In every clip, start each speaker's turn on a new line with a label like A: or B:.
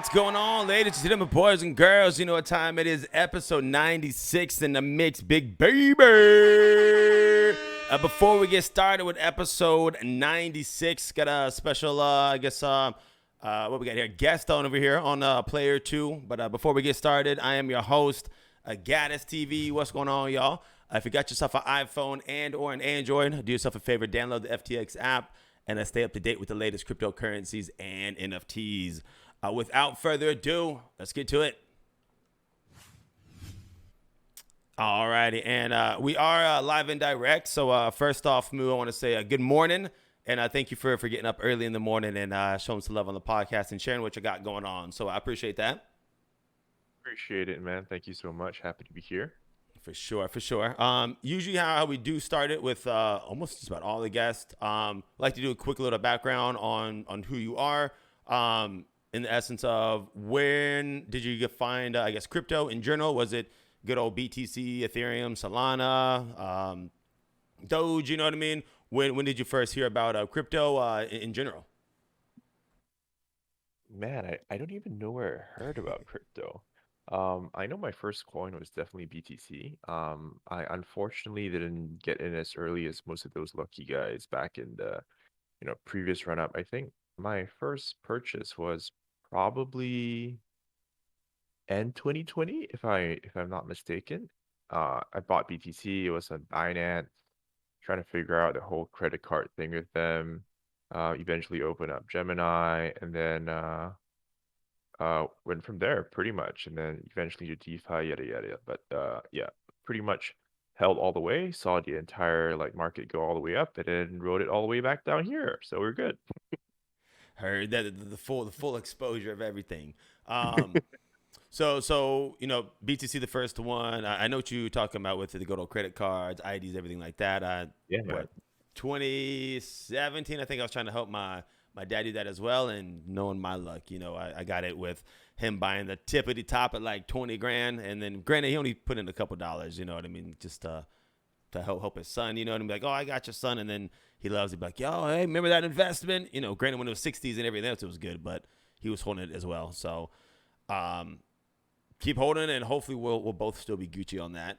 A: What's going on, ladies and gentlemen, boys and girls? You know what time it is. Episode 96 in the mix, big baby. Before we get started with episode 96, got a special, what we got here? Guest on over here on Player2. But before we get started, I am your host, Gaddis TV. What's going on, y'all? If you got yourself an iPhone and or an Android, do yourself a favor, download the FTX app and stay up to date with the latest cryptocurrencies and NFTs. Without further ado, let's get to it. All righty, and we are live and direct. So first off, Moo, I want to say good morning, and thank you for getting up early in the morning and showing some love on the podcast and sharing what you got going on. So I appreciate that.
B: Appreciate it, man. Thank you so much. Happy to be here.
A: For sure, for sure. Usually how we do start it with almost just about all the guests. Like to do a quick little background on who you are. In the essence of when did you find, crypto in general? Was it good old BTC, Ethereum, Solana, Doge? You know what I mean? When did you first hear about crypto in general?
B: Man, I don't even know where I heard about crypto. I know my first coin was definitely BTC. I unfortunately didn't get in as early as most of those lucky guys back in the, previous run up. I think my first purchase was probably end 2020, if I'm not mistaken. I bought BTC. It was on Binance, trying to figure out the whole credit card thing with them. Eventually opened up Gemini, and then went from there pretty much, and then eventually to DeFi, yada yada. But yeah, pretty much held all the way, saw the entire like market go all the way up, and then rode it all the way back down here. So we're good.
A: Heard that the full exposure of everything. So BTC the first one. I know what you were talking about with the good old credit cards, IDs, everything like that.
B: Yeah, man.
A: What 2017? I think I was trying to help my dad do that as well, and knowing my luck, I got it with him buying the tippity top at like 20 grand, and then granted he only put in a couple dollars. You know what I mean? Just to help his son. You know what I mean? Like, oh, I got your son, and then he loves it. Be like, yo, hey, remember that investment? Granted when it was 60s and everything else, it was good, but he was holding it as well. So. Keep holding, and hopefully we'll both still be Gucci on that.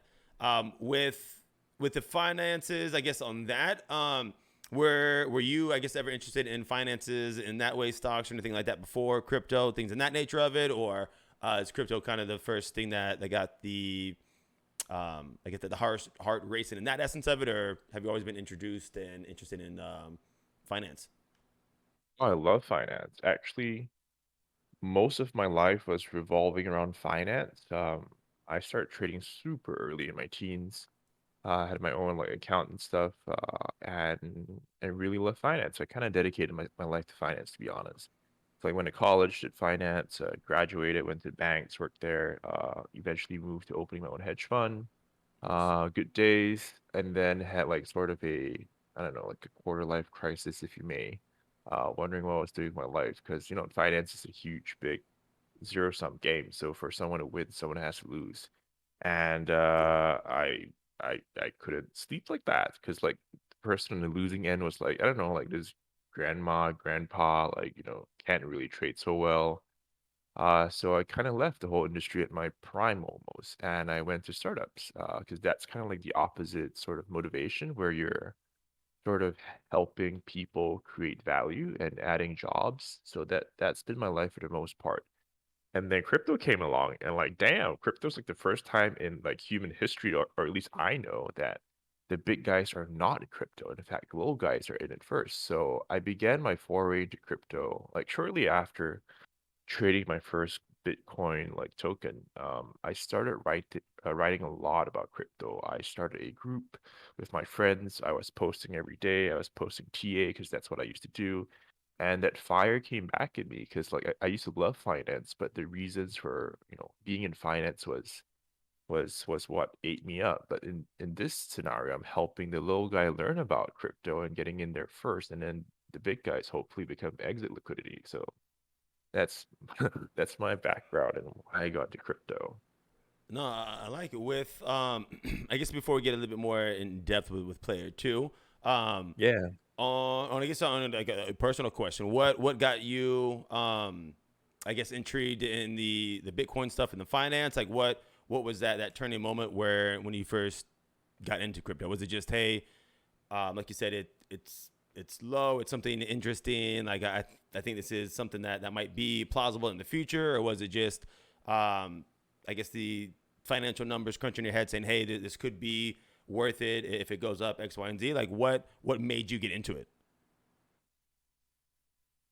A: With the finances, I guess on that, were you, I guess, ever interested in finances in that way, stocks or anything like that before crypto, things in that nature of it, or is crypto kind of the first thing that got the I guess the heart racing in that essence of it, or have you always been introduced and interested in finance?
B: Oh, I love finance. Actually, most of my life was revolving around finance. I started trading super early in my teens. I had my own like account and stuff, and I really love finance. I kind of dedicated my life to finance, to be honest. So I went to college, did finance, graduated, went to banks, worked there, eventually moved to opening my own hedge fund. Good days, and then had like sort of I don't know, like a quarter life crisis, if you may, wondering what I was doing with my life, because finance is a huge, big zero-sum game. So for someone to win, someone has to lose, and I couldn't sleep like that because like the person on the losing end was like, I don't know, like this grandma, grandpa, like can't really trade so well. So I kind of left the whole industry at my prime almost, and I went to startups because that's kind of like the opposite sort of motivation where you're sort of helping people create value and adding jobs. So that's been my life for the most part. And then crypto came along, and like, damn, crypto's like the first time in like human history, or at least I know that the big guys are not in crypto. And in fact, the little guys are in it first. So I began my foray into crypto like shortly after trading my first Bitcoin like token. I started writing a lot about crypto. I started a group with my friends. I was posting every day. I was posting TA because that's what I used to do. And that fire came back at me because like I used to love finance, but the reasons for being in finance was what ate me up. But in this scenario, I'm helping the little guy learn about crypto and getting in there first, and then the big guys hopefully become exit liquidity. So that's that's my background and why I got to crypto.
A: No, I like it. With I guess before we get a little bit more in depth with player two, um,
B: Yeah.
A: on I guess on like a personal question, what got you I guess intrigued in the Bitcoin stuff and the finance? Like what was that turning moment where when you first got into crypto? Was it just hey, like you said, it's low, it's something interesting. Like I think this is something that might be plausible in the future, or was it just I guess the financial numbers crunching your head saying, hey, this could be worth it if it goes up X, Y, and Z? Like what made you get into it?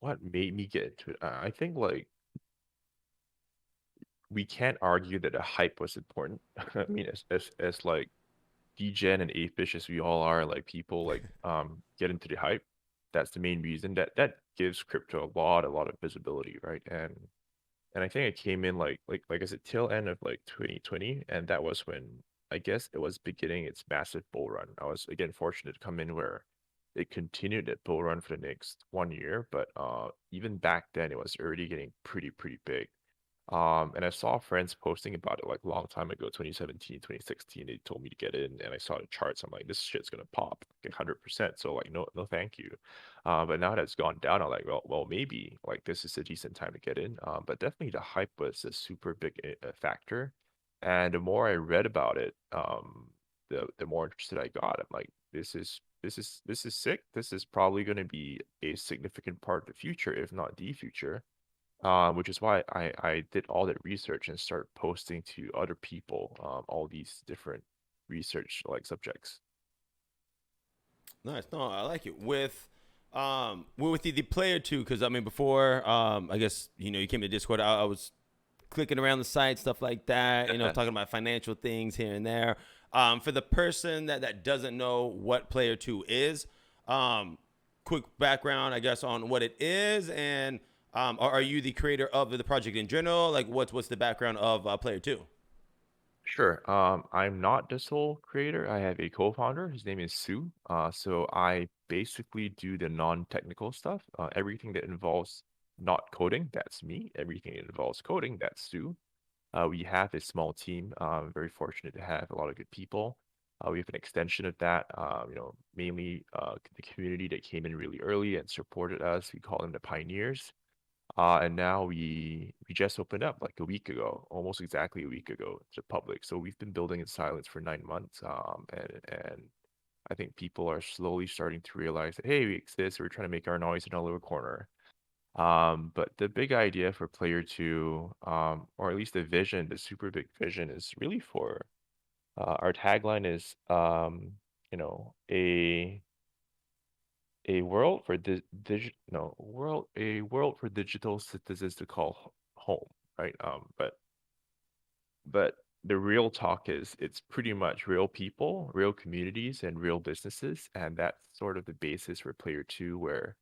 B: What made me get into it? I think like we can't argue that the hype was important. I mean, as like degen and apish as we all are, like people like get into the hype. That's the main reason that gives crypto a lot of visibility, right? And I think I came in like I said, tail end of like 2020, and that was when I guess it was beginning its massive bull run. I was again fortunate to come in where it continued that bull run for the next 1 year, but even back then it was already getting pretty big. And I saw friends posting about it like a long time ago, 2017, 2016. They told me to get in, and I saw the charts. I'm like, this shit's gonna pop like 100%. So like, no, thank you. But now that it's gone down, I'm like, well, maybe like this is a decent time to get in. But definitely the hype was a super big factor. And the more I read about it, the more interested I got. I'm like, this is sick. This is probably going to be a significant part of the future, if not the future, which is why I did all that research and started posting to other people all these different research like subjects.
A: Nice. No, I like it. With the player two, because I mean before I guess you came to Discord, I was clicking around the site, stuff like that, talking about financial things here and there. For the person that doesn't know what Player Two is, quick background, I guess, on what it is, and are you the creator of the project in general? Like, what's the background of Player Two?
B: Sure. I'm not the sole creator. I have a co-founder. His name is Sue. So I basically do the non-technical stuff. Everything that involves not coding, that's me. Everything that involves coding, that's Sue. We have a small team. Very fortunate to have a lot of good people. We have an extension of that, mainly the community that came in really early and supported us. We call them the pioneers. And now we just opened up like a week ago, almost exactly a week ago to the public. So we've been building in silence for 9 months. And I think people are slowly starting to realize that hey, we exist. We're trying to make our noise in a little corner. But the big idea for Player Two, or at least the vision, the super big vision, is really for our tagline is you know, a world for no world a world for digital citizens to call home, right? But the real talk is it's pretty much real people, real communities, and real businesses, and that's sort of the basis for Player Two, where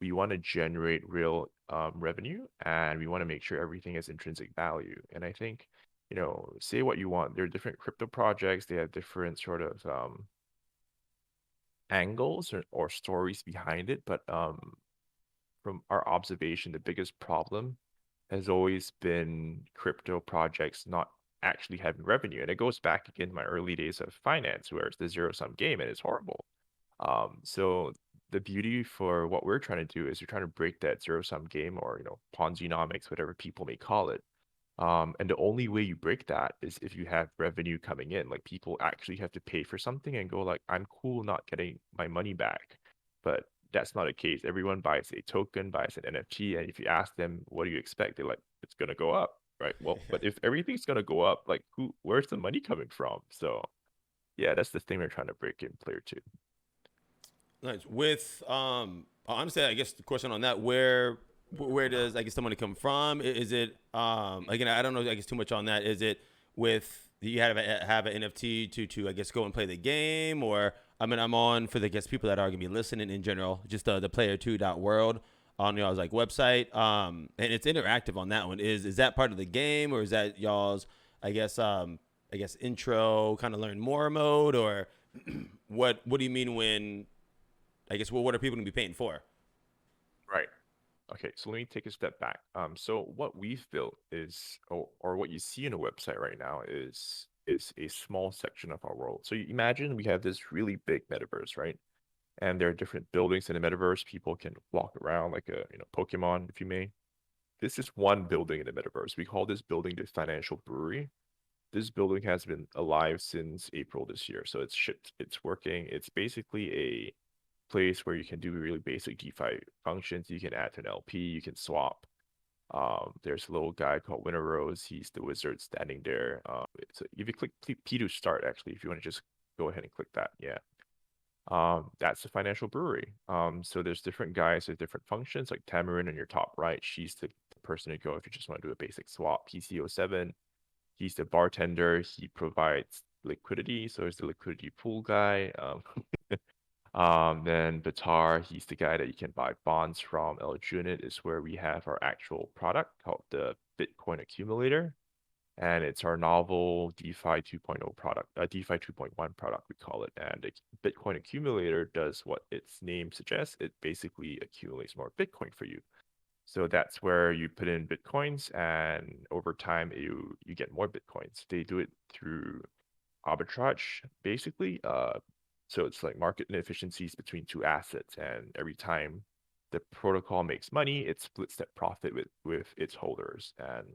B: we want to generate real revenue, and we want to make sure everything has intrinsic value. And I think, say what you want. There are different crypto projects. They have different sort of angles or stories behind it, but from our observation, the biggest problem has always been crypto projects not actually having revenue. And it goes back again to my early days of finance, where it's the zero sum game and it's horrible. So the beauty for what we're trying to do is we're trying to break that zero sum game, or Ponzi-nomics, whatever people may call it. And the only way you break that is if you have revenue coming in. Like people actually have to pay for something and go like, I'm cool not getting my money back. But that's not the case. Everyone buys a token, buys an NFT, and if you ask them, what do you expect? They're like, it's gonna go up, right? Well, but if everything's gonna go up, like where's the money coming from? So yeah, that's the thing we're trying to break in Player Two.
A: Nice. With honestly, I guess the question on that, where does I guess the money come from? Is it again? I don't know. I guess too much on that. Is it with you have an NFT to I guess go and play the game, or I mean I'm on for the I guess people that are gonna be listening in general, just the player2.world on y'all's like website. And it's interactive on that one. Is that part of the game, or is that y'all's I guess intro kind of learn more mode, or what do you mean when I guess what are people gonna be paying for?
B: Right. Okay, so let me take a step back. So what we've built is, or what you see in a website right now is a small section of our world. So you imagine we have this really big metaverse, right? And there are different buildings in the metaverse. People can walk around like a Pokemon, if you may. this is one building in the metaverse. We call this building the financial brewery. This building has been alive since April this year, so it's shipped, it's working. It's basically a place where you can do really basic DeFi functions. You can add to an LP, you can swap. There's a little guy called Winter Rose. He's the wizard standing there. If you click P to start, actually, if you want to just go ahead and click that, yeah. That's the financial brewery. So there's different guys with different functions, like Tamarin on your top right. She's the person to go if you just want to do a basic swap. PCO7, he's the bartender. He provides liquidity, so he's the liquidity pool guy. Then Batar, he's the guy that you can buy bonds from. Junit is where we have our actual product called the Bitcoin Accumulator. And it's our novel DeFi 2.0 product, DeFi 2.1 product, we call it. And the Bitcoin Accumulator does what its name suggests. It basically accumulates more Bitcoin for you. So that's where you put in Bitcoins, and over time you get more Bitcoins. They do it through arbitrage, basically. So it's like market inefficiencies between two assets, and every time the protocol makes money, it splits that profit with its holders, and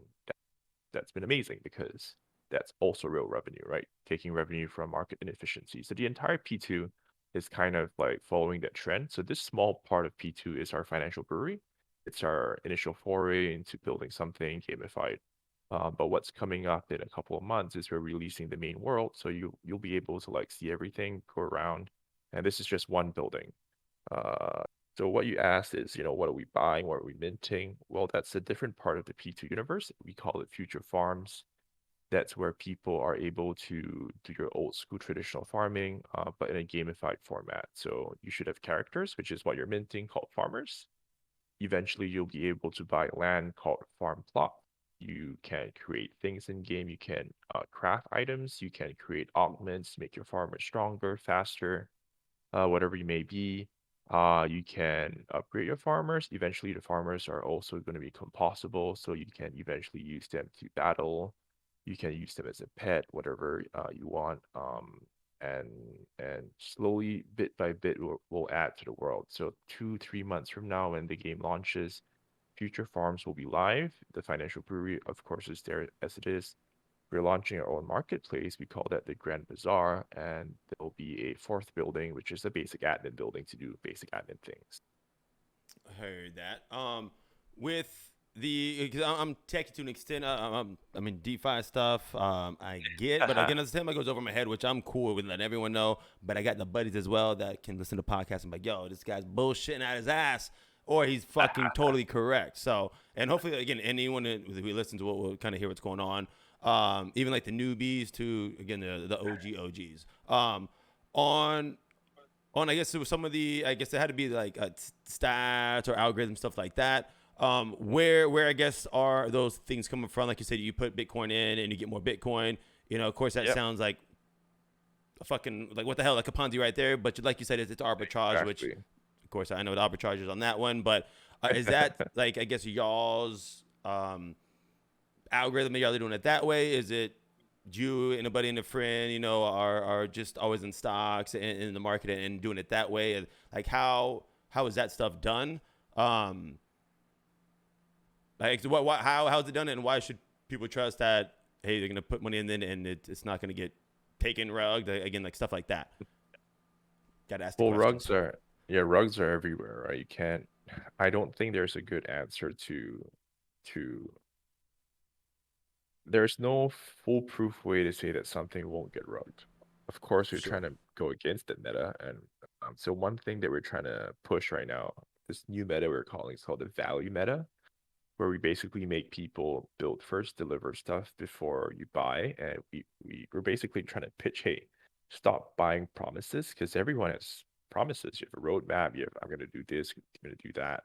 B: that's been amazing because that's also real revenue, right? Taking revenue from market inefficiency. So the entire P2 is kind of like following that trend. So this small part of P2 is our financial brewery. It's our initial foray into building something gamified. But what's coming up in a couple of months is we're releasing the main world, so you'll be able to like see everything, go around, and this is just one building. So what you asked is, what are we buying? What are we minting? Well, that's a different part of the P2 universe. We call it future farms. That's where people are able to do your old school traditional farming, but in a gamified format. So you should have characters, which is what you're minting, called farmers. Eventually, you'll be able to buy land called farm plot. You can create things in game. You can craft items. You can create augments, make your farmer stronger, faster, whatever you may be. You can upgrade your farmers. Eventually, the farmers are also going to be compostable, so you can eventually use them to battle. You can use them as a pet, whatever you want. And slowly, bit by bit, will add to the world. So 2-3 months from now, when the game launches, future farms will be live. The financial brewery, of course, is there as it is. We're launching our own marketplace. We call that the Grand Bazaar, and there'll be a fourth building, which is a basic admin building to do basic admin things.
A: Heard that. With the, because I'm techy to an extent. I mean, DeFi stuff. I get, but again, as the time goes over my head, which I'm cool with letting everyone know. But I got the buddies as well that can listen to podcasts and be like, yo, this guy's bullshitting out his ass, or he's fucking totally correct. So, and hopefully, again, anyone who listens will kind of hear what's going on. Even like the newbies to again the OGs. On I guess it was some of the I guess it had to be like stats or algorithm stuff like that. Where I guess are those things coming from? Like you said, you put Bitcoin in and you get more Bitcoin. Of course that
B: Yep,
A: sounds like a fucking like what the hell, like a Ponzi right there. But like you said, it's arbitrage, which
B: exactly.
A: of course I know the arbitrage is on that one. But is that like I guess y'all's algorithm that y'all are doing it that way? Is it you and a buddy and a friend, are just always in stocks and in the market and doing it that way? And like how is that stuff done? Like how's it done, and why should people trust that? Hey, they're gonna put money in then, and it's not gonna get taken rugged again, like stuff like that. Got to ask the
B: Well,
A: questions.
B: rugs are everywhere, right? You can't. I don't think there's a good answer to. There's no foolproof way to say that something won't get rugged. Of course, we're
A: Sure.
B: trying to go against the meta, and so one thing that we're trying to push right now, this new meta we're calling, is called the value meta, where we basically make people build first, deliver stuff before you buy. And we're basically trying to pitch, hey, stop buying promises, because everyone has promises. You have a roadmap, you have, I'm going to do this, I'm going to do that.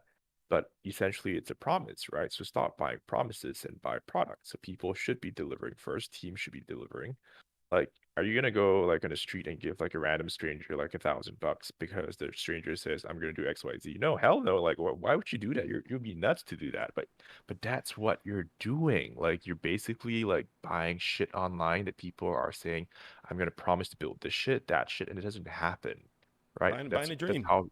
B: But essentially, it's a promise, right? So stop buying promises and buy products. So people should be delivering first, teams should be delivering. Like, are you gonna go like on the street and give like a random stranger like $1,000 because the stranger says I'm gonna do X, Y, Z? No, hell no. Like, why would you do that? You'd be nuts to do that. But that's what you're doing. Like, you're basically like buying shit online that people are saying, I'm gonna promise to build this shit, that shit, and it doesn't happen, right?
A: Buying
B: That's
A: a
B: that's
A: dream.
B: how.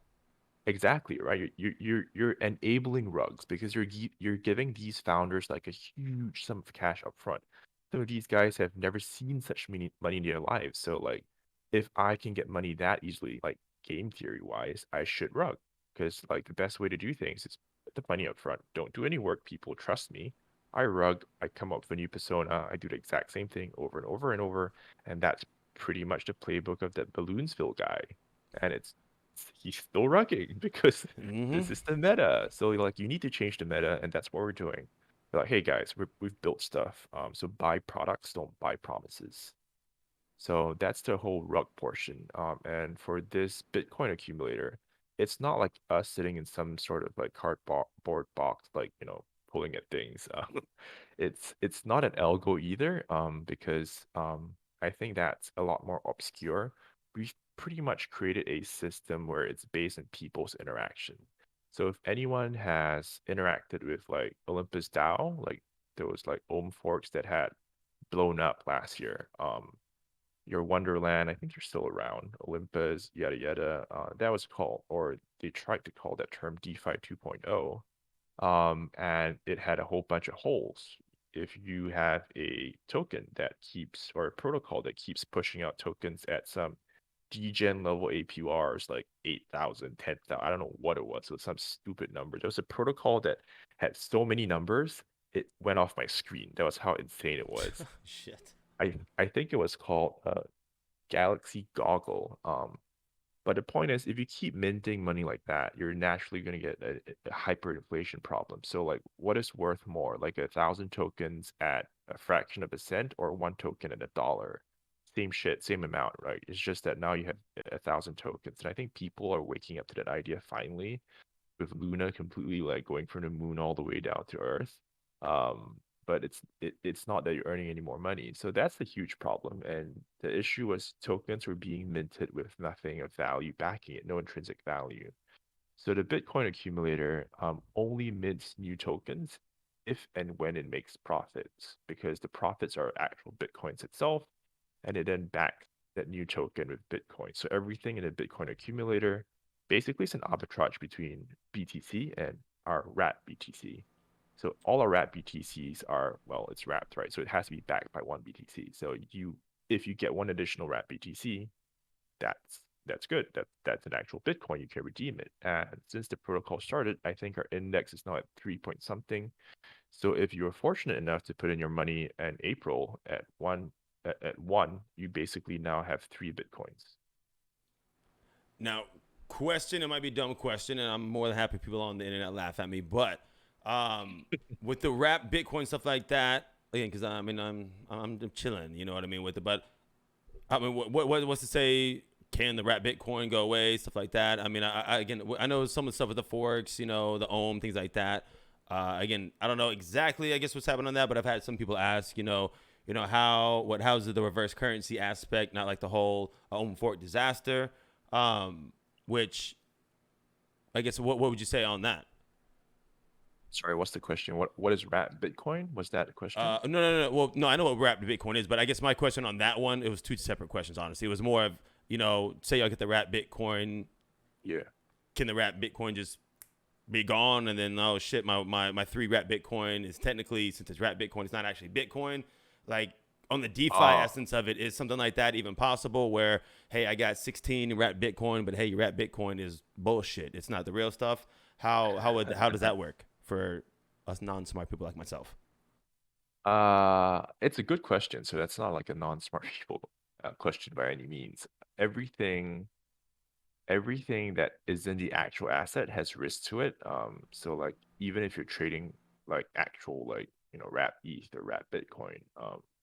B: Exactly, right. You're enabling rugs because you're giving these founders like a huge sum of cash up front. So these guys have never seen such money in their lives. So like, if I can get money that easily, like game theory wise, I should rug because like the best way to do things is put the money up front. Don't do any work, people. Trust me. I rug. I come up with a new persona. I do the exact same thing over and over and over, and that's pretty much the playbook of that Balloonsville guy. And he's still rugging because
A: Mm-hmm.
B: this is the meta. So like you need to change the meta, and that's what we're doing. We're like, hey guys, we've built stuff. So buy products, don't buy promises. So that's the whole rug portion. And for this Bitcoin accumulator, it's not like us sitting in some sort of like cardboard box, like pulling at things. It's not an algo either. Because I think that's a lot more obscure. We've pretty much created a system where it's based on people's interaction. So if anyone has interacted with like Olympus DAO, like those like Ohm forks that had blown up last year, your Wonderland, I think they're still around. Olympus, yada yada. That was called, or they tried to call that term DeFi 2.0. And it had a whole bunch of holes. If you have a token that keeps, or a protocol that keeps pushing out tokens at some degen level APRs like 8,000, 10,000, I don't know what it was. It was some stupid number. There was a protocol that had so many numbers, it went off my screen. That was how insane it was.
A: Shit.
B: I think it was called Galaxy Goggle. But the point is, if you keep minting money like that, you're naturally going to get a hyperinflation problem. So, like, what is worth more, like 1,000 tokens at a fraction of a cent, or one token at $1? Same shit, same amount, right? It's just that now you have 1,000 tokens, and I think people are waking up to that idea finally, with Luna completely like going from the moon all the way down to Earth. But it's not that you're earning any more money. So that's the huge problem. And the issue was tokens were being minted with nothing of value backing it, no intrinsic value. So the Bitcoin accumulator only mints new tokens if and when it makes profits, because the profits are actual Bitcoins itself, and it then backs that new token with Bitcoin. So everything in a Bitcoin accumulator basically is an arbitrage between BTC and our wrapped BTC. So all our wrapped BTCs are, well, it's wrapped, right? So it has to be backed by one BTC. So if you get one additional wrapped BTC, that's good. That's an actual Bitcoin. You can redeem it. And since the protocol started, I think our index is now at 3 point something. So if you were fortunate enough to put in your money in April at one, you basically now have 3 Bitcoins.
A: Now, question, it might be a dumb question, and I'm more than happy people on the internet laugh at me, but um, with the rap Bitcoin stuff like that, again, because I mean I'm chilling, you know what I mean with it, but I mean what's to say? Can the rap Bitcoin go away? Stuff like that. I mean, again, I know some of the stuff with the forks, you know, the Ohm, things like that. Again, I don't know exactly, I guess, what's happening on that, but I've had some people ask, how's the reverse currency aspect, not like the whole Ohm fork disaster. Um, which I guess what would you say on that?
B: Sorry, what's the question? What is wrapped Bitcoin? Was that a question?
A: No. Well, no, I know what wrapped Bitcoin is, but I guess my question on that one, it was two separate questions. Honestly, it was more of say I get the wrapped Bitcoin,
B: Yeah.
A: can the wrapped Bitcoin just be gone? And then oh shit, my three wrapped Bitcoin is technically, since it's wrapped Bitcoin, it's not actually Bitcoin. Like on the DeFi
B: Uh,
A: essence of it, is something like that even possible? Where hey, I got 16 wrapped Bitcoin, but hey, your wrapped Bitcoin is bullshit. It's not the real stuff. How does that work for us non-smart people like myself?
B: it's a good question. So that's not like a non-smart people question by any means. Everything everything that is in the actual asset has risk to it. So like even if you're trading like actual like wrap ETH or wrap Bitcoin,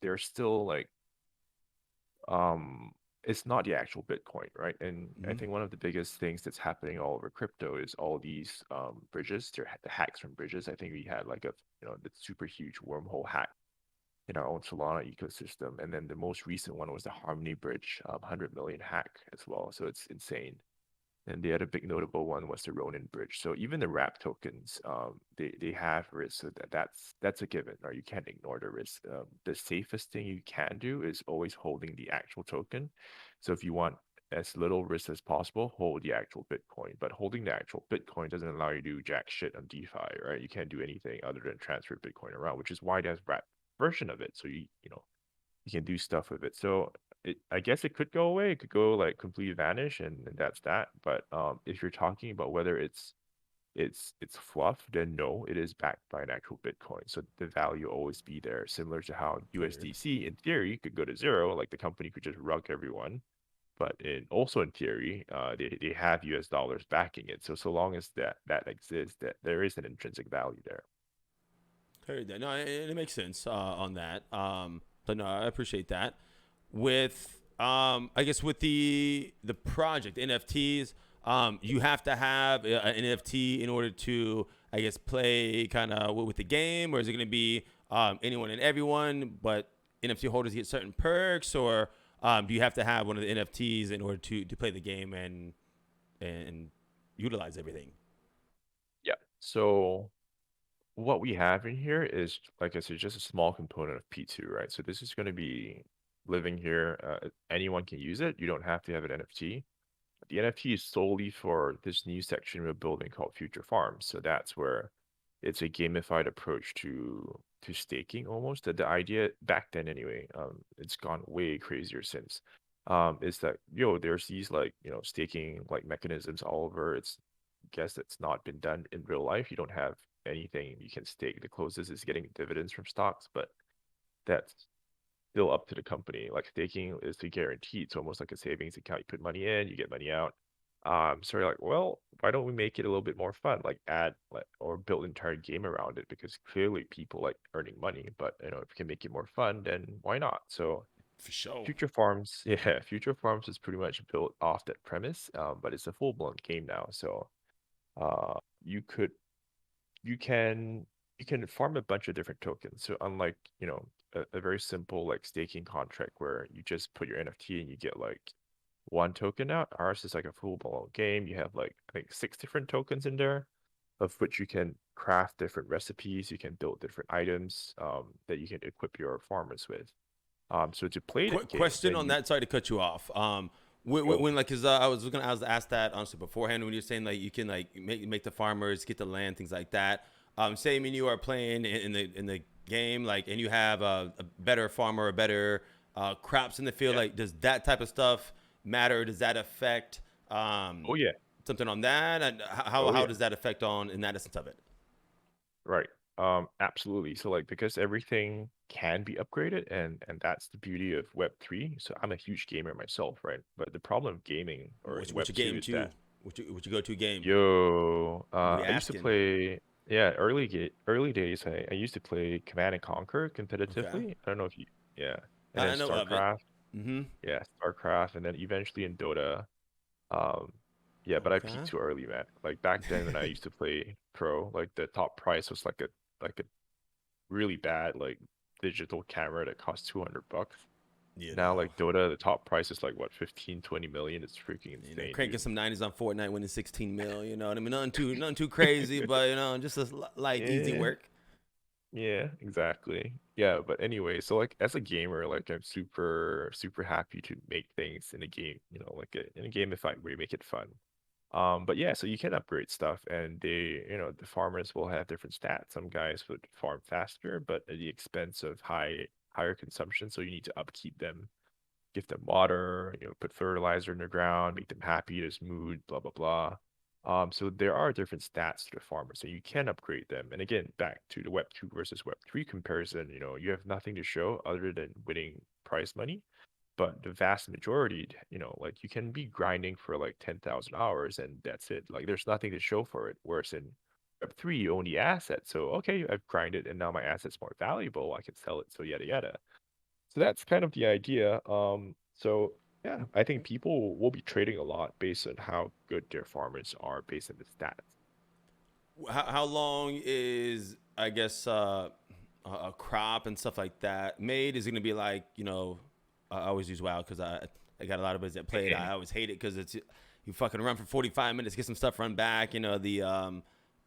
B: there's still like um it's not the actual Bitcoin, right? And I
A: Mm-hmm.
B: think one of the biggest things that's happening all over crypto is all these bridges, the hacks from bridges. I think we had like a the super huge wormhole hack in our own Solana ecosystem, and then the most recent one was the Harmony Bridge, 100 million hack as well. So it's insane. And the other big notable one was the Ronin bridge. So even the wrap tokens, they have risk. So that's a given, or you can't ignore the risk. The safest thing you can do is always holding the actual token. So if you want as little risk as possible, hold the actual Bitcoin. But holding the actual Bitcoin doesn't allow you to do jack shit on DeFi, right? You can't do anything other than transfer Bitcoin around, which is why there's wrap version of it. So you can do stuff with it. So I guess it could go away. It could go like completely vanish, and that's that. But if you're talking about whether it's fluff, then no, it is backed by an actual Bitcoin. So the value will always be there, similar to how
A: Heard.
B: USDC in theory could go to zero, like the company could just rug everyone. But also in theory, they have US dollars backing it. So long as that exists, that there is an intrinsic value there.
A: Heard that. No, it makes sense on that. So no, I appreciate that. With I guess with the project NFTs, you have to have an NFT in order to, I guess, play kind of with the game, or is it going to be anyone and everyone? But NFT holders get certain perks, or do you have to have one of the NFTs in order to play the game and utilize everything?
B: Yeah. So what we have in here is, like I said, just a small component of P2, right? So this is going to be living here. Anyone can use it. You don't have to have an NFT. The NFT is solely for this new section we're building called Future Farms. So that's where it's a gamified approach to staking almost. The idea back then anyway, it's gone way crazier since. Is that there's these like staking like mechanisms all over. It's guess it's not been done in real life. You don't have anything you can stake. The closest is getting dividends from stocks, but that's still up to the company. Like staking is the guaranteed. It's almost like a savings account. You put money in, you get money out. So you're like, well, why don't we make it a little bit more fun? Like add like, or build an entire game around it because clearly people like earning money. But if you can make it more fun, then why not? So
A: For sure.
B: Future Farms, yeah, Future Farms is pretty much built off that premise. But it's a full blown game now. So you could you can farm a bunch of different tokens. So unlike, a very simple like staking contract where you just put your NFT and you get like one token out, ours is like a full blown game. You have like I think 6 different tokens in there, of which you can craft different recipes, you can build different items that you can equip your farmers with. So to play that game,
A: Question
B: then
A: on
B: you
A: that. Sorry to cut you off. When like, cause I was gonna ask that honestly beforehand when you're saying like you can like make the farmers get the land, things like that. Say, I mean, you are playing in the game, like, and you have a better farmer, or better crops in the field.
B: yeah.
A: Like, does that type of stuff matter? Does that affect
B: Oh yeah.
A: something on that? And
B: Oh
A: how
B: yeah.
A: does that affect on in that essence of it?
B: Right. Absolutely. So like because everything can be upgraded and that's the beauty of Web3. So I'm a huge gamer myself, right? But the problem of gaming or in
A: What's your
B: Web2
A: game
B: is
A: too?
B: that
A: What you go to game?
B: yo,
A: We
B: I used to
A: asking.
B: play yeah, early days I used to play Command and Conquer
A: Okay,
B: competitively. I don't know if you yeah. And then
A: I know of it.
B: StarCraft.
A: Mm-hmm.
B: Yeah, StarCraft and then eventually in Dota. Um yeah, but I peaked
A: Okay.
B: too early, man. Like back then when I used to play pro, like the top price was like a really bad like digital camera that costs $200.
A: You
B: Now
A: know.
B: like Dota, the top price is like what 15, 20 million. It's freaking insane,
A: Cranking
B: dude.
A: some 90s on Fortnite, winning 16 mil. You know what I mean? Nothing too crazy, but just a light, easy
B: Yeah,
A: work.
B: yeah, exactly. Yeah, but anyway, so like as a gamer, like I'm super super happy to make things in a game, like in a game if I where you make it fun. But yeah, so you can upgrade stuff, and the farmers will have different stats. Some guys would farm faster, but at the expense of higher consumption. So you need to upkeep them, give them water, put fertilizer in the ground, make them happy, there's mood, blah blah blah. So there are different stats to the farmers, so you can upgrade them. And again, back to the Web2 versus Web3 comparison, you have nothing to show other than winning prize money. But the vast majority, like you can be grinding for like 10,000 hours and that's it. Like there's nothing to show for it. Whereas in Web3, you own the asset. So, okay, I've grinded and now my asset's more valuable. I can sell it. So, yada, yada. So that's kind of the idea. So yeah, I think people will be trading a lot based on how good their farmers are based on the stats.
A: How long is, I guess, a crop and stuff like that made? Is it gonna be like, I always use WoW because I got a lot of buddies that play it. I always hate it because it's you fucking run for 45 minutes, get some stuff, run back. The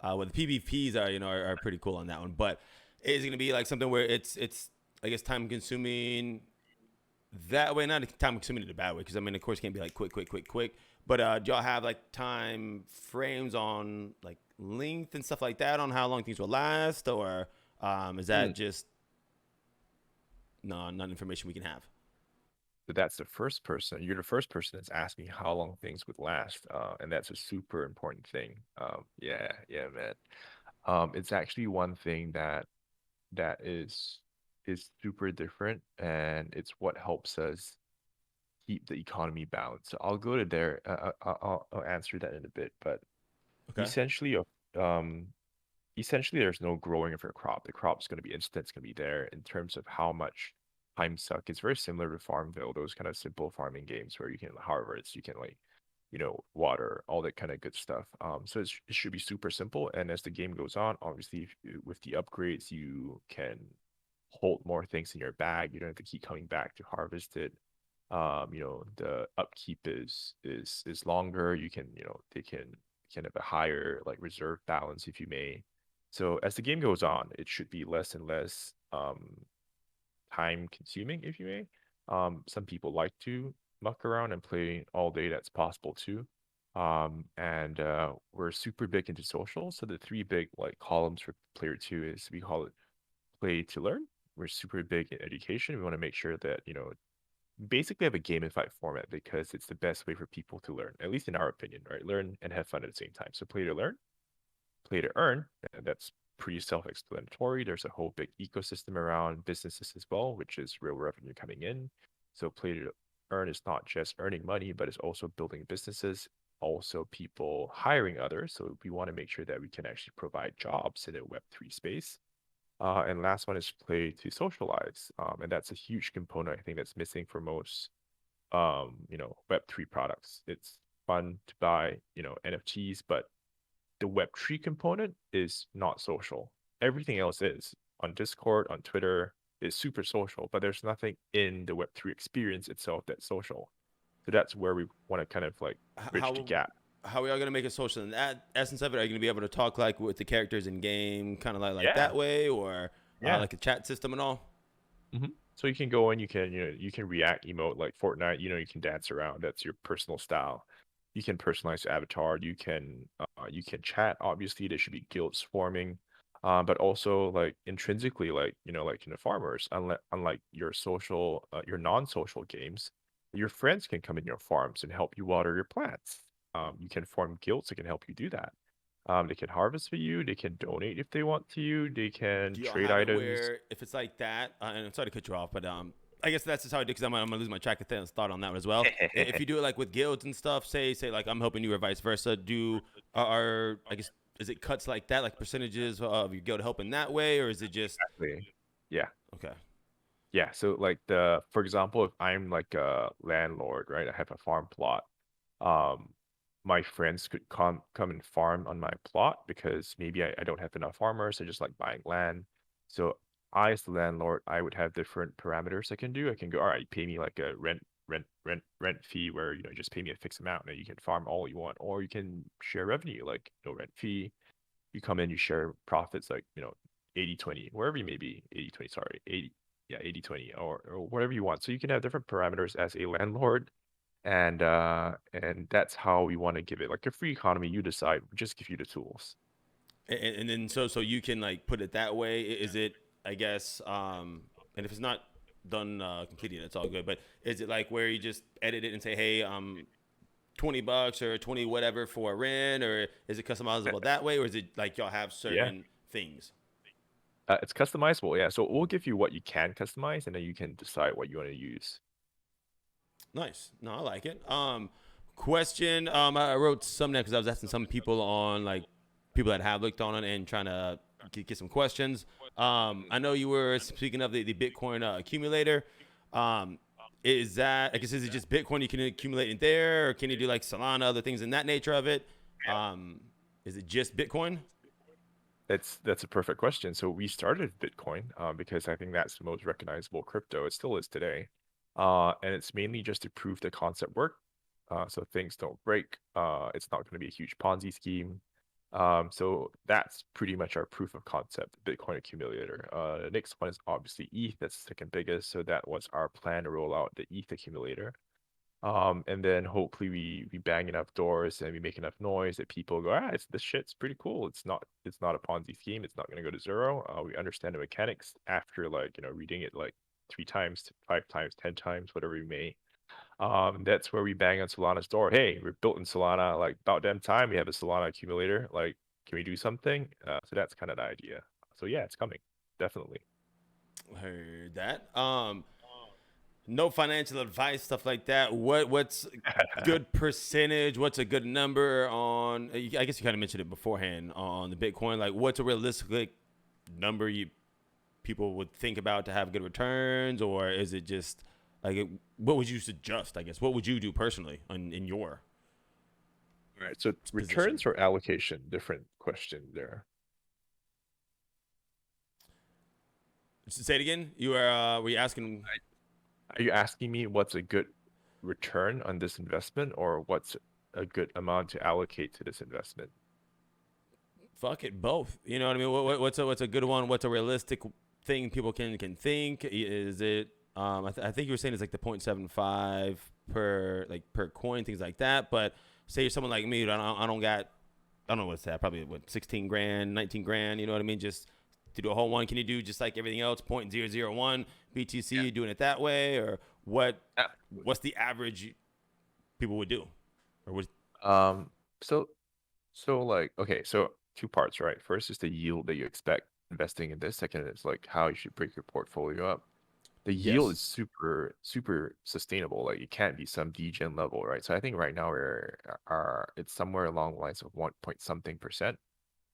A: PvPs are are pretty cool on that one. But is it gonna be like something where it's I guess time consuming that way, not time consuming in a bad way, because I mean, of course, it can't be like quick, quick, quick, quick. But do y'all have like time frames on like length and stuff like that on how long things will last, or is that
B: Mm.
A: just no, not information we can have?
B: So that's the first person. You're the first person that's asking how long things would last, and that's a super important thing. Yeah, yeah, man. It's actually one thing that is super different, and it's what helps us keep the economy balanced. So I'll go to there. I'll answer that in a bit, but
A: Okay.
B: essentially, um, essentially there's no growing of your crop. The crop's going to be instant. It's going to be there in terms of how much time suck. It's very similar to Farmville, those kind of simple farming games where you can harvest, you can like, water, all that kind of good stuff. So it should be super simple. And as the game goes on, obviously, with the upgrades, you can hold more things in your bag. You don't have to keep coming back to harvest it. The upkeep is longer. You can, they can have a higher like reserve balance if you may. So as the game goes on, it should be less and less time consuming, if you may. Some people like to muck around and play all day. That's possible too. And we're super big into social. So the three big like columns for Player 2 is we call it play to learn. We're super big in education. We want to make sure that, basically have a gamified format because it's the best way for people to learn, at least in our opinion, right? Learn and have fun at the same time. So play to learn, play to earn, and that's pretty self-explanatory. There's a whole big ecosystem around businesses as well, which is real revenue coming in. So play to earn is not just earning money, but it's also building businesses, also people hiring others. So we want to make sure that we can actually provide jobs in a Web3 space. And last one is play to socialize. And that's a huge component I think that's missing for most Web3 products. It's fun to buy, NFTs, but the Web3 component is not social. Everything else is on Discord, on Twitter, is super social, but there's nothing in the Web3 experience itself that's social. So that's where we want to kind of like bridge the
A: How
B: gap.
A: how are y'all gonna make it social? In that essence of it, are you gonna be able to talk like with the characters in game, kind of like
B: Yeah,
A: that way, or
B: yeah.
A: like a chat system and all?
B: So you can go in, you can react emote like Fortnite, you can dance around. That's your personal style. You can personalize your avatar. You can chat. Obviously, there should be guilds forming, but also like intrinsically, farmers. Unlike your non-social games, your friends can come in your farms and help you water your plants. You can form guilds that can help you do that. They can harvest for you. They can donate if they want to you. They can
A: Do y'all
B: trade
A: have it
B: items.
A: where if it's like that? And I'm sorry to cut you off, but I guess that's just how I do because I'm gonna lose my track of thought on that one as well. If you do it like with guilds and stuff, say like I'm helping you or vice versa. Are I guess is it cuts like that, like percentages of your guild helping that way, or is it just
B: Exactly. Yeah.
A: okay?
B: Yeah. So like for example, if I'm like a landlord, right? I have a farm plot. Um, my friends could come and farm on my plot because maybe I don't have enough farmers. I just like buying land. So I, as the landlord, I would have different parameters I can do. I can go, all right, pay me like a rent fee where, just pay me a fixed amount and you can farm all you want, or you can share revenue, like no rent fee. You come in, you share profits like, 80/20, wherever you may be, 80/20, sorry, 80, yeah, 80/20, or whatever you want. So you can have different parameters as a landlord, and that's how we want to give it like a free economy. You decide, we just give you the tools.
A: And then so you can like put it that way. Is it I guess and if it's not done completely, that's all good. But is it like where you just edit it and say, hey, $20 or 20 whatever for rent, or is it customizable that way, or is it like y'all have
B: Yeah,
A: certain things?
B: it's customizable. Yeah, so we'll give you what you can customize, and then you can decide what you want to use.
A: Nice. No, I like it. Question. I wrote some down because I was asking some people on like people that have looked on it and trying to get some questions. I know you were speaking of the Bitcoin accumulator. Um, is that I guess is it just Bitcoin you can accumulate in there, or can you do like Solana, other things in that nature of it? Um, is it just Bitcoin?
B: That's a perfect question. So we started Bitcoin because I think that's the most recognizable crypto. It still is today, and it's mainly just to prove the concept work. So things don't break. It's not going to be a huge Ponzi scheme. So that's pretty much our proof of concept, Bitcoin accumulator. The next one is obviously ETH. That's the second biggest. So that was our plan to roll out the ETH accumulator. And then hopefully we bang enough doors and we make enough noise that people go, this shit's pretty cool. It's not a Ponzi scheme. It's not going to go to zero. We understand the mechanics after like reading it like 3 times, 5 times, 10 times, whatever we may. That's where we bang on Solana's door. Hey, we're built in Solana. Like about damn time we have a Solana accumulator. Like, can we do something? So that's kind of the idea. So yeah, it's coming, definitely.
A: Heard that. No financial advice, stuff like that. What's good percentage? What's a good number on? I guess you kind of mentioned it beforehand on the Bitcoin. Like, what's a realistic number you people would think about to have good returns, or is it just like what would you suggest? I guess what would you do personally in your
B: All right. So
A: position?
B: returns or allocation, different question there.
A: Say it again. Were you asking?
B: Are you asking me what's a good return on this investment or what's a good amount to allocate to this investment?
A: Fuck it, both. You know what I mean? What's a good one? What's a realistic thing people can think? Is it? I think you were saying it's like the 0.75 per coin, things like that. But say you're someone like me, I don't got, I don't know what's that, probably what 16 grand, 19 grand. You know what I mean? Just to do a whole one, can you do just like everything else, 0.001
B: Yeah,
A: BTC, doing it that way, or what?
B: absolutely.
A: What's the average people would do, or what?
B: Um, so like okay, so two parts, right? First is the yield that you expect investing in this. Second is like how you should break your portfolio up. The yield
A: Yes.
B: is super super sustainable. Like it can't be some degen level, right? So I think right now it's somewhere along the lines of 1 point something percent.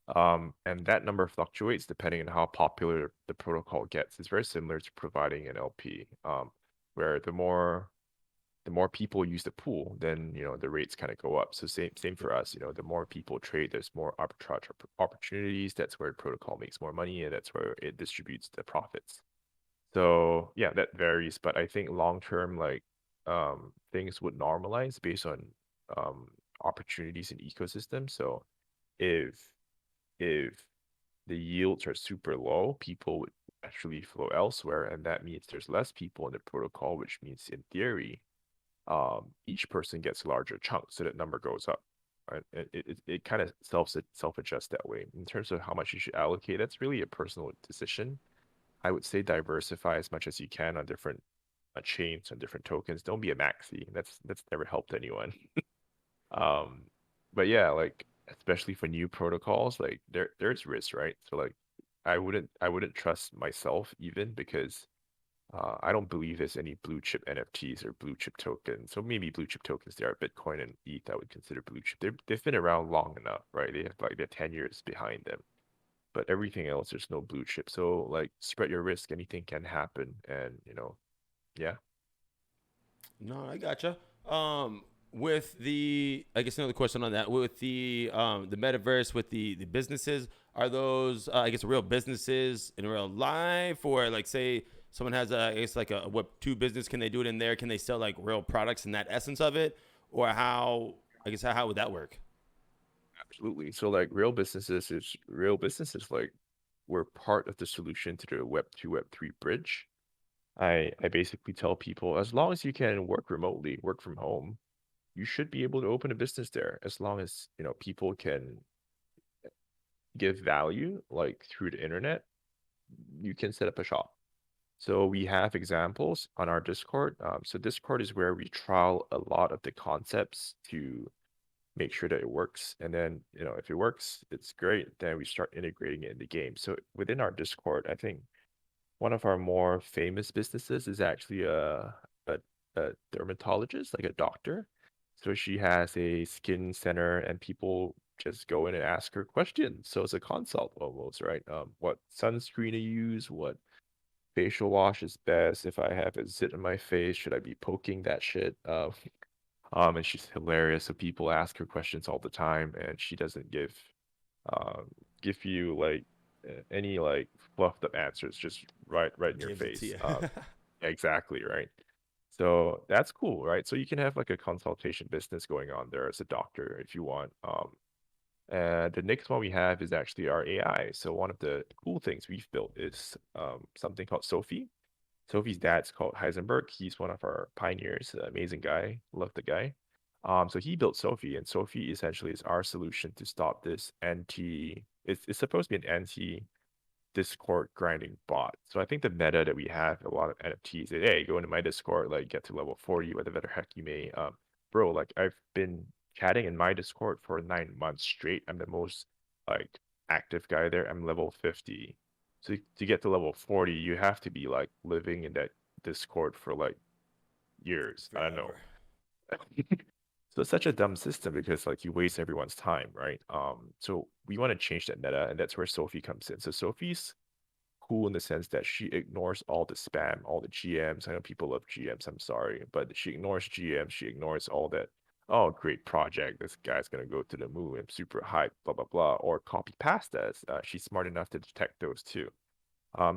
B: And that number fluctuates depending on how popular the protocol gets. It's very similar to providing an LP, where the more people use the pool, then the rates kind of go up. So same for us. The more people trade, there's more arbitrage opportunities. That's where the protocol makes more money, and that's where it distributes the profits. So yeah, that varies, but I think long term, like things would normalize based on um, opportunities in ecosystem. So if if the yields are super low, people would actually flow elsewhere, and that means there's less people in the protocol, which means in theory, each person gets a larger chunk, so that number goes up. Right? It kind of self adjusts that way. In terms of how much you should allocate, that's really a personal decision. I would say diversify as much as you can on different chains, on different tokens. Don't be a maxi. That's never helped anyone. Um, but yeah, like especially for new protocols, like there's risk, right? So like I wouldn't trust myself even because I don't believe there's any blue chip NFTs or blue chip tokens. So maybe blue chip tokens, there are Bitcoin and ETH I would consider blue chip. They've been around long enough, right? They're 10 years behind them. But everything else, there's no blue chip. So like spread your risk, anything can happen. And yeah.
A: No, I gotcha. With the, I guess another question on that, with the metaverse, with the businesses, are those I guess real businesses in real life, or like say someone has I guess like a Web 2 business, can they do it in there? Can they sell like real products in that essence of it, or how? I guess how would that work?
B: Absolutely. So like real businesses like we're part of the solution to the Web 2, Web 3 bridge. I basically tell people as long as you can work remotely, work from home, you should be able to open a business there as long as, people can give value like through the internet, you can set up a shop. So we have examples on our Discord. So Discord is where we trial a lot of the concepts to make sure that it works. And then, if it works, it's great. Then we start integrating it in the game. So within our Discord, I think one of our more famous businesses is actually a, a dermatologist, like a doctor. So she has a skin center and people just go in and ask her questions. So it's a consult almost, right? What sunscreen to use, what facial wash is best. If I have a zit in my face, should I be poking that shit? And she's hilarious. So people ask her questions all the time, and she doesn't um give you like any like fluffed up answers, just right in your
A: Gives it to
B: face.
A: you.
B: Exactly, right. So that's cool, right? So you can have like a consultation business going on there as a doctor if you want. The next one we have is actually our AI. So one of the cool things we've built is something called Sophie. Sophie's dad's called Heisenberg. He's one of our pioneers, amazing guy. Love the guy. So he built Sophie, and Sophie essentially is our solution to stop this anti. It's supposed to be an anti Discord grinding bot. So I think the meta that we have a lot of NFTs is, hey, go into my Discord, like get to level 40, whatever the heck you may. Bro, like I've been chatting in my Discord for 9 months straight. I'm the most like active guy there. I'm level 50. So to get to level 40, you have to be like living in that Discord for like years. I don't know.
A: Forever.
B: So it's such a dumb system because like you waste everyone's time, right? So we want to change that meta, and that's where Sophie comes in. So Sophie's cool in the sense that she ignores all the spam, all the GMs. I know people love GMs, I'm sorry, but she ignores GMs. She ignores all that. Oh, great project. This guy's gonna go to the moon. I'm super hyped, blah blah blah. Or copy pastas. She's smart enough to detect those too.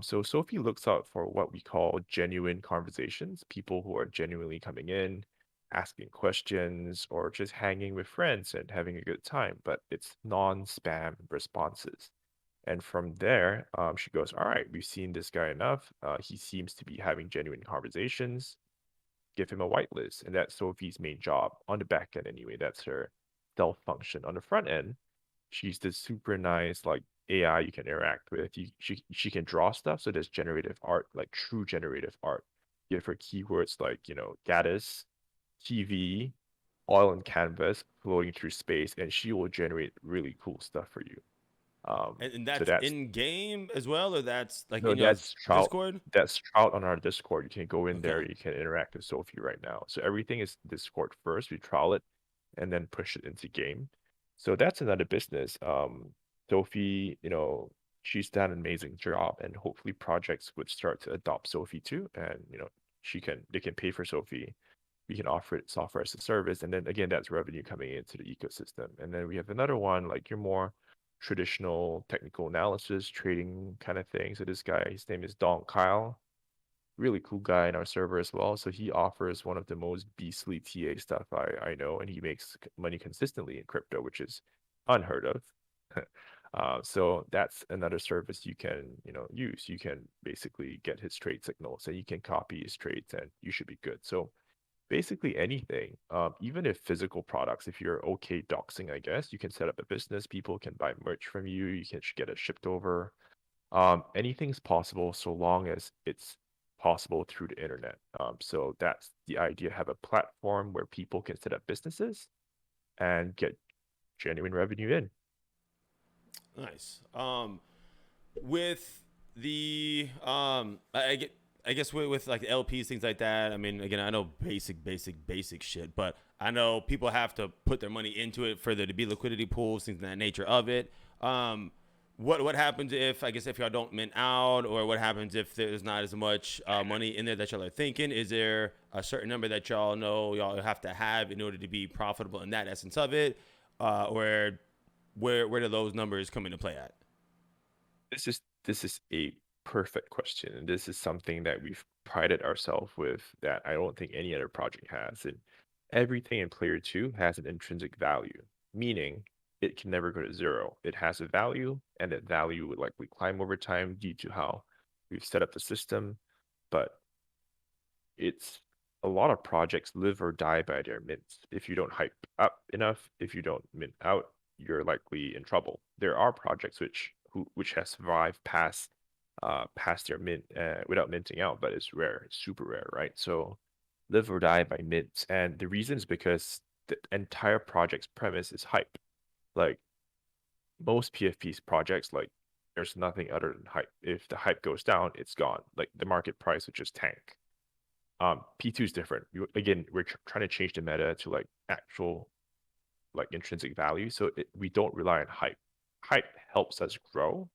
B: So Sophie looks out for what we call genuine conversations, people who are genuinely coming in, asking questions, or just hanging with friends and having a good time, but it's non-spam responses. And from there, she goes, all right, we've seen this guy enough. He seems to be having genuine conversations. Give him a whitelist. And that's Sophie's main job on the back end anyway. That's her stealth function. On the front end, she's this super nice like AI you can interact with. She can draw stuff, so there's generative art, like true generative art. Give her keywords like, Gaddis, TV, oil and canvas, floating through space, and she will generate really cool stuff for you.
A: And
B: So
A: that's
B: that's
A: in game as well, or that's like
B: no,
A: in your
B: that's Trout.
A: Discord?
B: That's Trout on our Discord. You can go in
A: Okay.
B: there. You can interact with Sophie right now. So everything is Discord first. We trial it and then push it into game. So that's another business. Sophie, she's done an amazing job, and hopefully projects would start to adopt Sophie too. And they can pay for Sophie. We can offer it software as a service, and then again, that's revenue coming into the ecosystem. And then we have another one like your more traditional technical analysis trading kind of thing. So this guy, his name is Don Kyle, really cool guy in our server as well. So he offers one of the most beastly TA stuff I know, and he makes money consistently in crypto, which is unheard of. So that's another service you can, use. You can basically get his trade signals and you can copy his trades and you should be good. So basically anything, even if physical products, if you're okay doxing, I guess, you can set up a business, people can buy merch from you, you can get it shipped over. Anything's possible so long as it's possible through the internet. So that's the idea, have a platform where people can set up businesses and get genuine revenue in.
A: Nice. With the I get I guess with like LPs things like that. I mean, again, I know basic shit, but I know people have to put their money into it for there to be liquidity pools, things of that nature of it. What happens if I guess if y'all don't mint out, or what happens if there's not as much money in there that y'all are thinking? Is there a certain number that y'all know y'all have to have in order to be profitable in that essence of it, or where do those numbers come into play at?
B: This is a perfect question, and this is something that we've prided ourselves with that I don't think any other project has. And everything in Player 2 has an intrinsic value, meaning it can never go to zero. It has a value, and that value would likely climb over time due to how we've set up the system. But it's a lot of projects live or die by their mints. If you don't hype up enough, if you don't mint out, you're likely in trouble. There are projects which has survived past their mint without minting out, but it's rare, it's super rare, right? So live or die by mints, and the reason is because the entire project's premise is hype. Like most PFP's projects, like there's nothing other than hype. If the hype goes down, it's gone. Like the market price would just tank. P2 is different. Again, we're trying to change the meta to like actual like intrinsic value. So we don't rely on hype. Hype helps us grow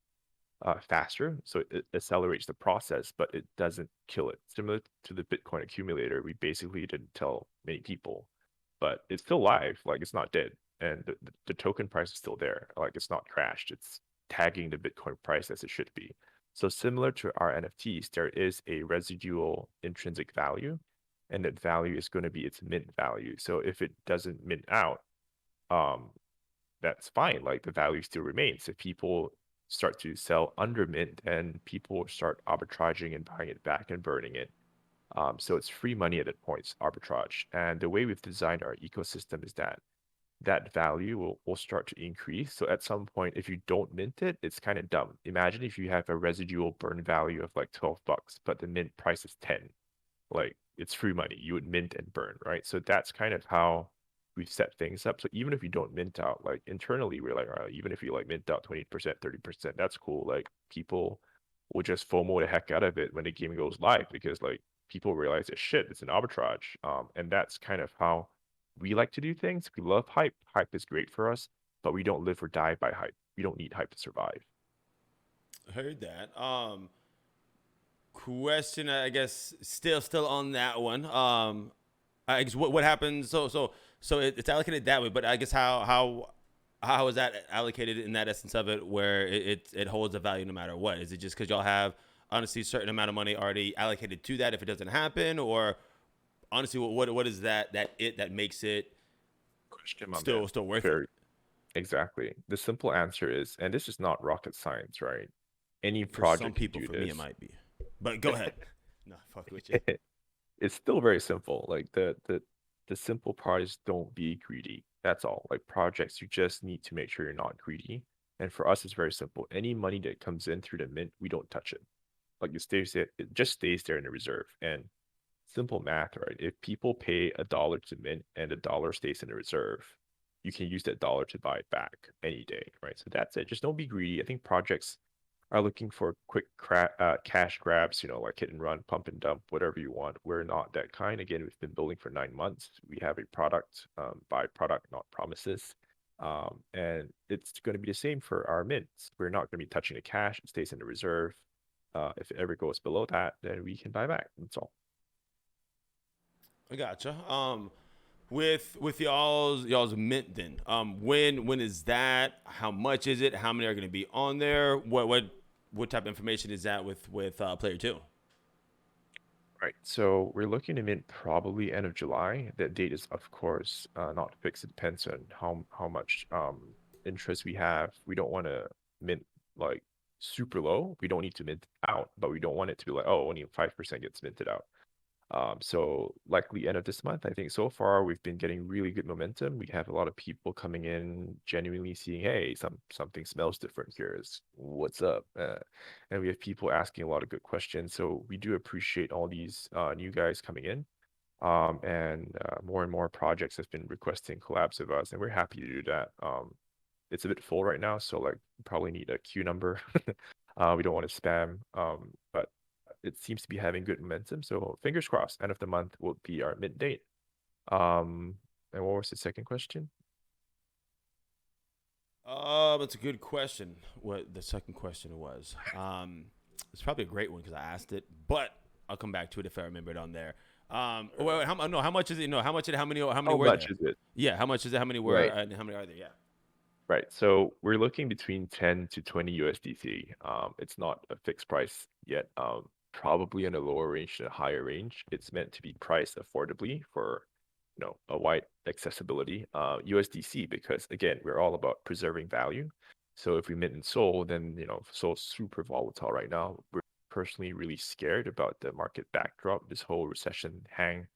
B: faster, so it accelerates the process, but it doesn't kill it. Similar to the Bitcoin accumulator, we basically didn't tell many people, but it's still live. Like it's not dead, and the token price is still there. Like it's not crashed. It's tagging the Bitcoin price as it should be. So similar to our NFTs, there is a residual intrinsic value, and that value is going to be its mint value. So if it doesn't mint out, um, that's fine. Like the value still remains. If people start to sell under mint, and people start arbitraging and buying it back and burning it. So it's free money at that point, arbitrage. And the way we've designed our ecosystem is that that value will start to increase. So at some point, if you don't mint it, it's kind of dumb. Imagine if you have a residual burn value of like $12, but the mint price is 10. Like it's free money. You would mint and burn, right? So that's kind of how we set things up. So even if you don't mint out, like internally, we're like, all right, even if you like mint out 20%, 30%, that's cool. Like people will just FOMO the heck out of it when the game goes live because like people realize that shit, it's an arbitrage. And that's kind of how we like to do things. We love hype. Hype is great for us, but we don't live or die by hype. We don't need hype to survive.
A: Heard that. Question, I guess, still on that one. I guess what happens? It's allocated that way, but I guess how is that allocated in that essence of it, where it holds a value no matter what? Is it just because y'all have honestly a certain amount of money already allocated to that if it doesn't happen, or honestly, what is that makes it
B: Question, my man.
A: still worth it?
B: Very exactly. The simple answer is, and this is not rocket science, right? Any
A: For some
B: project can
A: people,
B: do
A: for me, it
B: this.
A: might be. But go ahead. No, fuck with you.
B: It's still very simple. Like the simple part is don't be greedy. That's all. Like projects, you just need to make sure you're not greedy. And for us, it's very simple. Any money that comes in through the mint, we don't touch it. Like it stays there, it just stays there in the reserve. And simple math, right? If people pay $1 to mint and the dollar stays in the reserve, you can use that dollar to buy it back any day, right? So that's it. Just don't be greedy. I think projects are looking for quick cash grabs, like hit and run, pump and dump, whatever you want. We're not that kind. Again, we've been building for 9 months. We have a product, buy product, not promises. And it's going to be the same for our mints. We're not going to be touching the cash. It stays in the reserve. If it ever goes below that, then we can buy back. That's all.
A: I gotcha. With y'all's mint then. When is that? How much is it? How many are going to be on there? What type of information is that with player two?
B: Right. So we're looking to mint probably end of July. That date is, of course, not fixed. It depends on how much interest we have. We don't want to mint like super low. We don't need to mint out, but we don't want it to be like, oh, only 5% gets minted out. So likely end of this month. I think so far we've been getting really good momentum. We have a lot of people coming in, genuinely seeing, hey, something smells different here. What's up? And we have people asking a lot of good questions. So we do appreciate all these new guys coming in. And more and more projects have been requesting collabs of us, and we're happy to do that. It's a bit full right now, so like probably need a queue number. We don't want to spam, but it seems to be having good momentum. So fingers crossed, end of the month will be our mid date. And what was the second question?
A: That's a good question. What the second question was? It's probably a great one because I asked it, but I'll come back to it if I remember it on there. Wait, no, how much is it? No, how much is it? How many
B: How
A: were
B: much
A: there?
B: is it?
A: Yeah, how much is it? How many were?
B: Right,
A: And how many are there? Yeah.
B: right. So we're looking between 10 to 20 USDT. It's not a fixed price yet. Probably in a lower range to a higher range. It's meant to be priced affordably for a wide accessibility. USDC, because again, we're all about preserving value. So if we mint in Sol, then Sol's super volatile right now. We're personally really scared about the market backdrop, this whole recession hang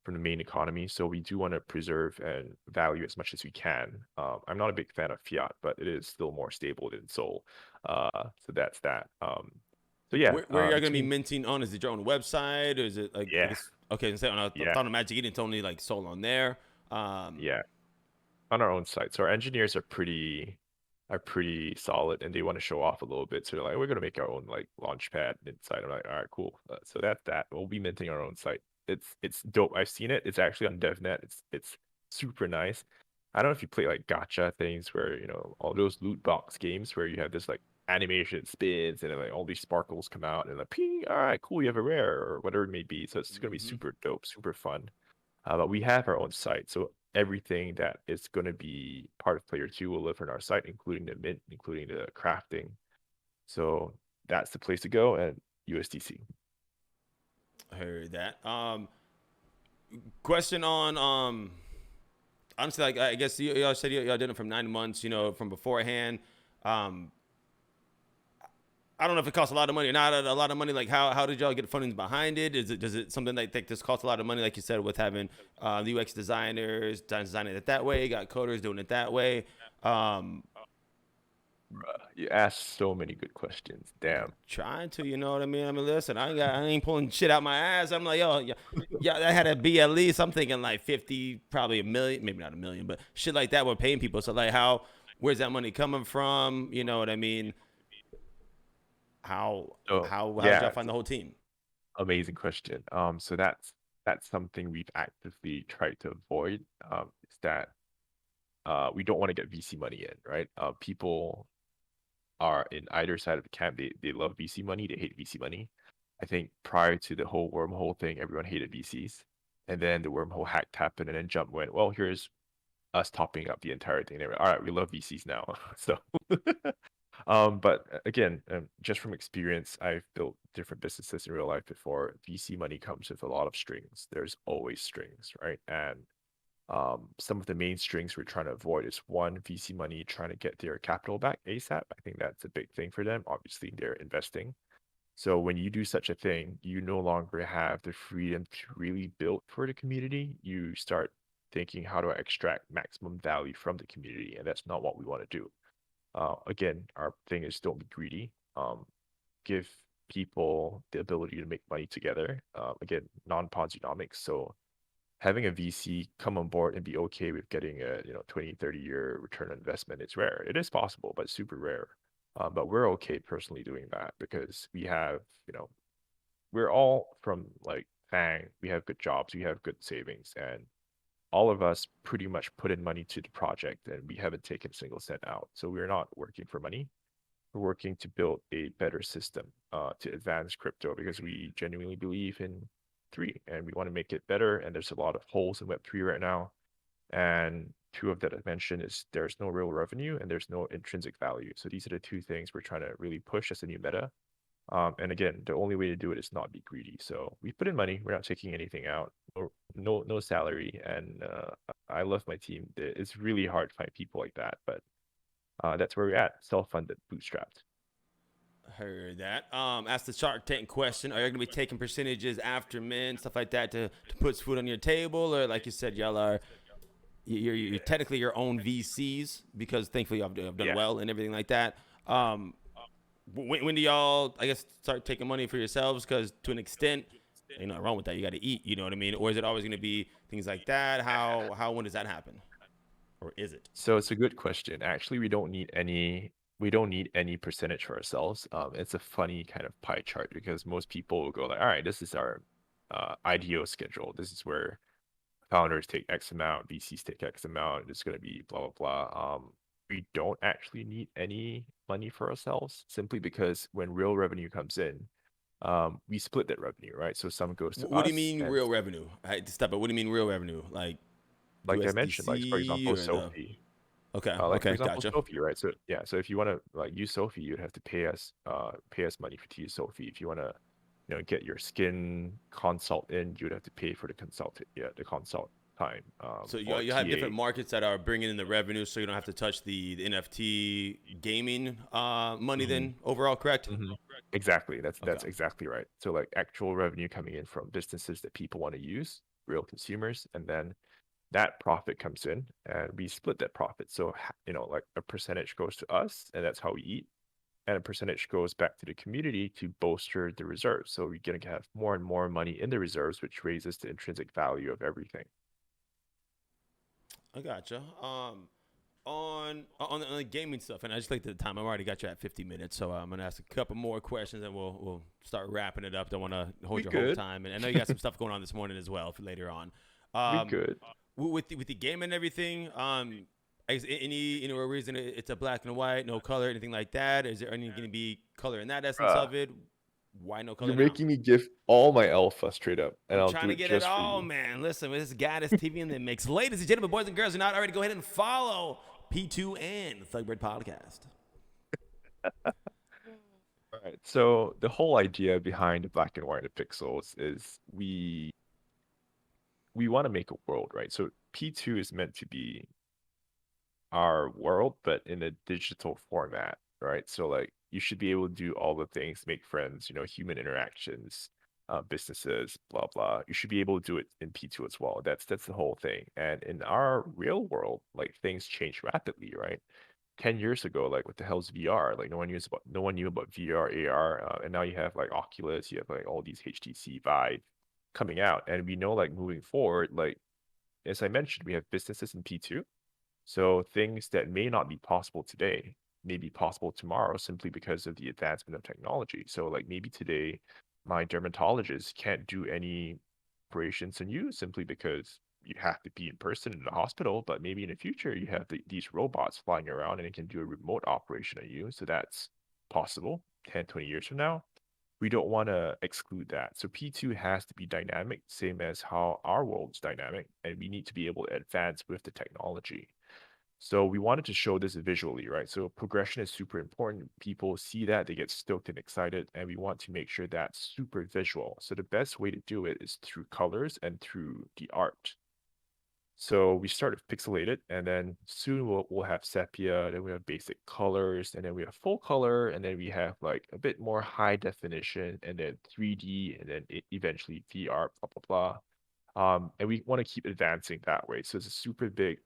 B: from the main economy. So we do want to preserve and value as much as we can. I'm not a big fan of fiat, but it is still more stable than Sol. So that's that. So yeah,
A: Where are you gonna be
B: between
A: minting on? Is it your own website, or is it like I
B: yeah,
A: guess okay? I
B: yeah,
A: thought on Magic Eden it's only like sold on there.
B: yeah, on our own site. So our engineers are pretty solid, and they want to show off a little bit. So they're like, we're gonna make our own like launch pad inside. I'm like, all right, cool. So that's that. We'll be minting our own site. It's dope. I've seen it. It's actually on DevNet. It's super nice. I don't know if you play like gacha things where all those loot box games where you have this like animation spins and then like all these sparkles come out and like ping. All right, cool. You have a rare or whatever it may be. So it's gonna be
A: Mm-hmm.
B: super dope, super fun. But we have our own site, so everything that is going to be part of Player 2 will live on our site, including the mint, including the crafting. So that's the place to go, and USDC.
A: Heard that. Question on honestly, like I guess y'all said y'all did it from 9 months, from beforehand. Um, I don't know if it costs a lot of money or not a lot of money. Like how did y'all get funding behind it? Does it something that think this costs a lot of money, like you said, with having the UX designers designing it that way, got coders doing it that way. Um,
B: You asked so many good questions. Damn.
A: Trying to, you know what I mean? I mean, listen, I ain't pulling shit out my ass. I'm like, yo, yeah, yeah, that had to be at least. I'm thinking like 50, probably a million, maybe not a million, but shit like that. We're paying people. So like, where's that money coming from? You know what I mean? How
B: So
A: how did y'all
B: yeah,
A: find the whole team?
B: amazing question. So that's something we've actively tried to avoid. Is that we don't want to get VC money in, right? People are in either side of the camp. They love VC money, they hate VC money. I think prior to the whole wormhole thing, everyone hated VCs. And then the wormhole hack happened and then Jump went, well, here's us topping up the entire thing. They were, all right, we love VCs now. So but again, just from experience, I've built different businesses in real life before. VC money comes with a lot of strings. There's always strings, right? And some of the main strings we're trying to avoid is one, VC money trying to get their capital back ASAP. I think that's a big thing for them. Obviously, they're investing. So when you do such a thing, you no longer have the freedom to really build for the community. You start thinking, how do I extract maximum value from the community? And that's not what we want to do. Again, our thing is don't be greedy. Give people the ability to make money together. Again, non-Ponzi-nomics. So having a VC come on board and be okay with getting a 20, 30-year return on investment, it's rare. It is possible, but super rare. But we're okay personally doing that because we have, we're all from like FANG. We have good jobs, we have good savings, and all of us pretty much put in money to the project and we haven't taken a single cent out. So we're not working for money. We're working to build a better system to advance crypto because we genuinely believe in three and we want to make it better. And there's a lot of holes in Web3 right now. And two of that I mentioned is there's no real revenue and there's no intrinsic value. So these are the two things we're trying to really push as a new meta. And again, the only way to do it is not be greedy. So we put in money. We're not taking anything out. No salary. And I love my team. It's really hard to find people like that, but that's where we're at. Self-funded, bootstrapped.
A: Heard that. Ask the Shark Tank question. Are you going to be taking percentages after mint, stuff like that, to put food on your table? Or like you said, y'all are you're technically your own VCs because thankfully I've done
B: Yeah.
A: well and everything like that. When do y'all, I guess, start taking money for yourselves? Because to an extent, ain't nothing wrong with that. You got to eat, you know what I mean? Or is it always going to be things like that? When does that happen? Or is it?
B: So it's a good question. Actually, we don't need any percentage for ourselves. It's a funny kind of pie chart because most people will go like, all right, this is our IDO schedule. This is where founders take X amount, VCs take X amount. It's going to be blah blah blah. We don't actually need any money for ourselves simply because when real revenue comes in, we split that revenue, right? So some goes to
A: What do you
B: us,
A: mean
B: and
A: real revenue? I had to step up. What do you mean real revenue? Like
B: like I mentioned, like for
A: USDC
B: example,
A: or the?
B: Sophie.
A: Okay,
B: Like for
A: okay,
B: example,
A: gotcha.
B: Sophie, right? So yeah, so if you want to like use Sophie, you'd have to pay us money to use Sophie. If you want to, get your skin consult in, you'd have to pay for the consult time,
A: So
B: or
A: you have different
B: TA.
A: markets that are bringing in the revenue, so you don't have to touch the NFT gaming money.
B: hmm
A: Then overall, correct?
B: hmm Exactly.
A: Okay.
B: That's exactly right. So like actual revenue coming in from businesses that people want to use, real consumers, and then that profit comes in, and we split that profit. So like a percentage goes to us, and that's how we eat, and a percentage goes back to the community to bolster the reserves. So we're going to have more and more money in the reserves, which raises the intrinsic value of everything.
A: I gotcha. On the gaming stuff, and I just looked at the time. I've already got you at 50 minutes, so I'm gonna ask a couple more questions, and we'll start wrapping it up. Don't want to hold
B: We
A: your whole
B: good.
A: time, and I know you got some stuff going on this morning as well for later on.
B: We
A: Um,
B: good.
A: with the game and everything, I guess any reason it's a black and white, no color, anything like that? Is there any going to be color in that essence
B: Uh,
A: of it? Why no
B: you're
A: color now?
B: making me give all my alpha straight up, and
A: I'm
B: I'll
A: trying
B: do
A: to
B: it
A: get it
B: just for
A: all,
B: you.
A: man. Listen, this guy, this TV in the mix. Ladies and gentlemen, boys and girls, you're not already, go ahead and follow P2 and the Thugbird Podcast.
B: All right. So the whole idea behind the black and white of pixels is we want to make a world, right? So P2 is meant to be our world, but in a digital format, right? So like you should be able to do all the things, make friends, human interactions, businesses, blah blah. You should be able to do it in P2 as well. That's the whole thing. And in our real world, like things change rapidly, right? 10 years ago, like what the hell's VR? Like no one knew about VR, AR, and now you have like Oculus, you have like all these HTC Vive coming out, and we know like moving forward, like as I mentioned, we have businesses in P2, so things that may not be possible today may be possible tomorrow simply because of the advancement of technology. So like maybe today, my dermatologist can't do any operations on you simply because you have to be in person in the hospital, but maybe in the future you have these robots flying around and it can do a remote operation on you. So that's possible 10, 20 years from now. We don't want to exclude that. So P2 has to be dynamic, same as how our world's dynamic, and we need to be able to advance with the technology. So we wanted to show this visually, right? So progression is super important. People see that, they get stoked and excited, and we want to make sure that's super visual. So the best way to do it is through colors and through the art. So we start with pixelated, and then soon we'll have sepia, then we have basic colors, and then we have full color, and then we have like a bit more high definition, and then 3D, and then eventually VR, blah blah blah. And we want to keep advancing that way. So it's a super big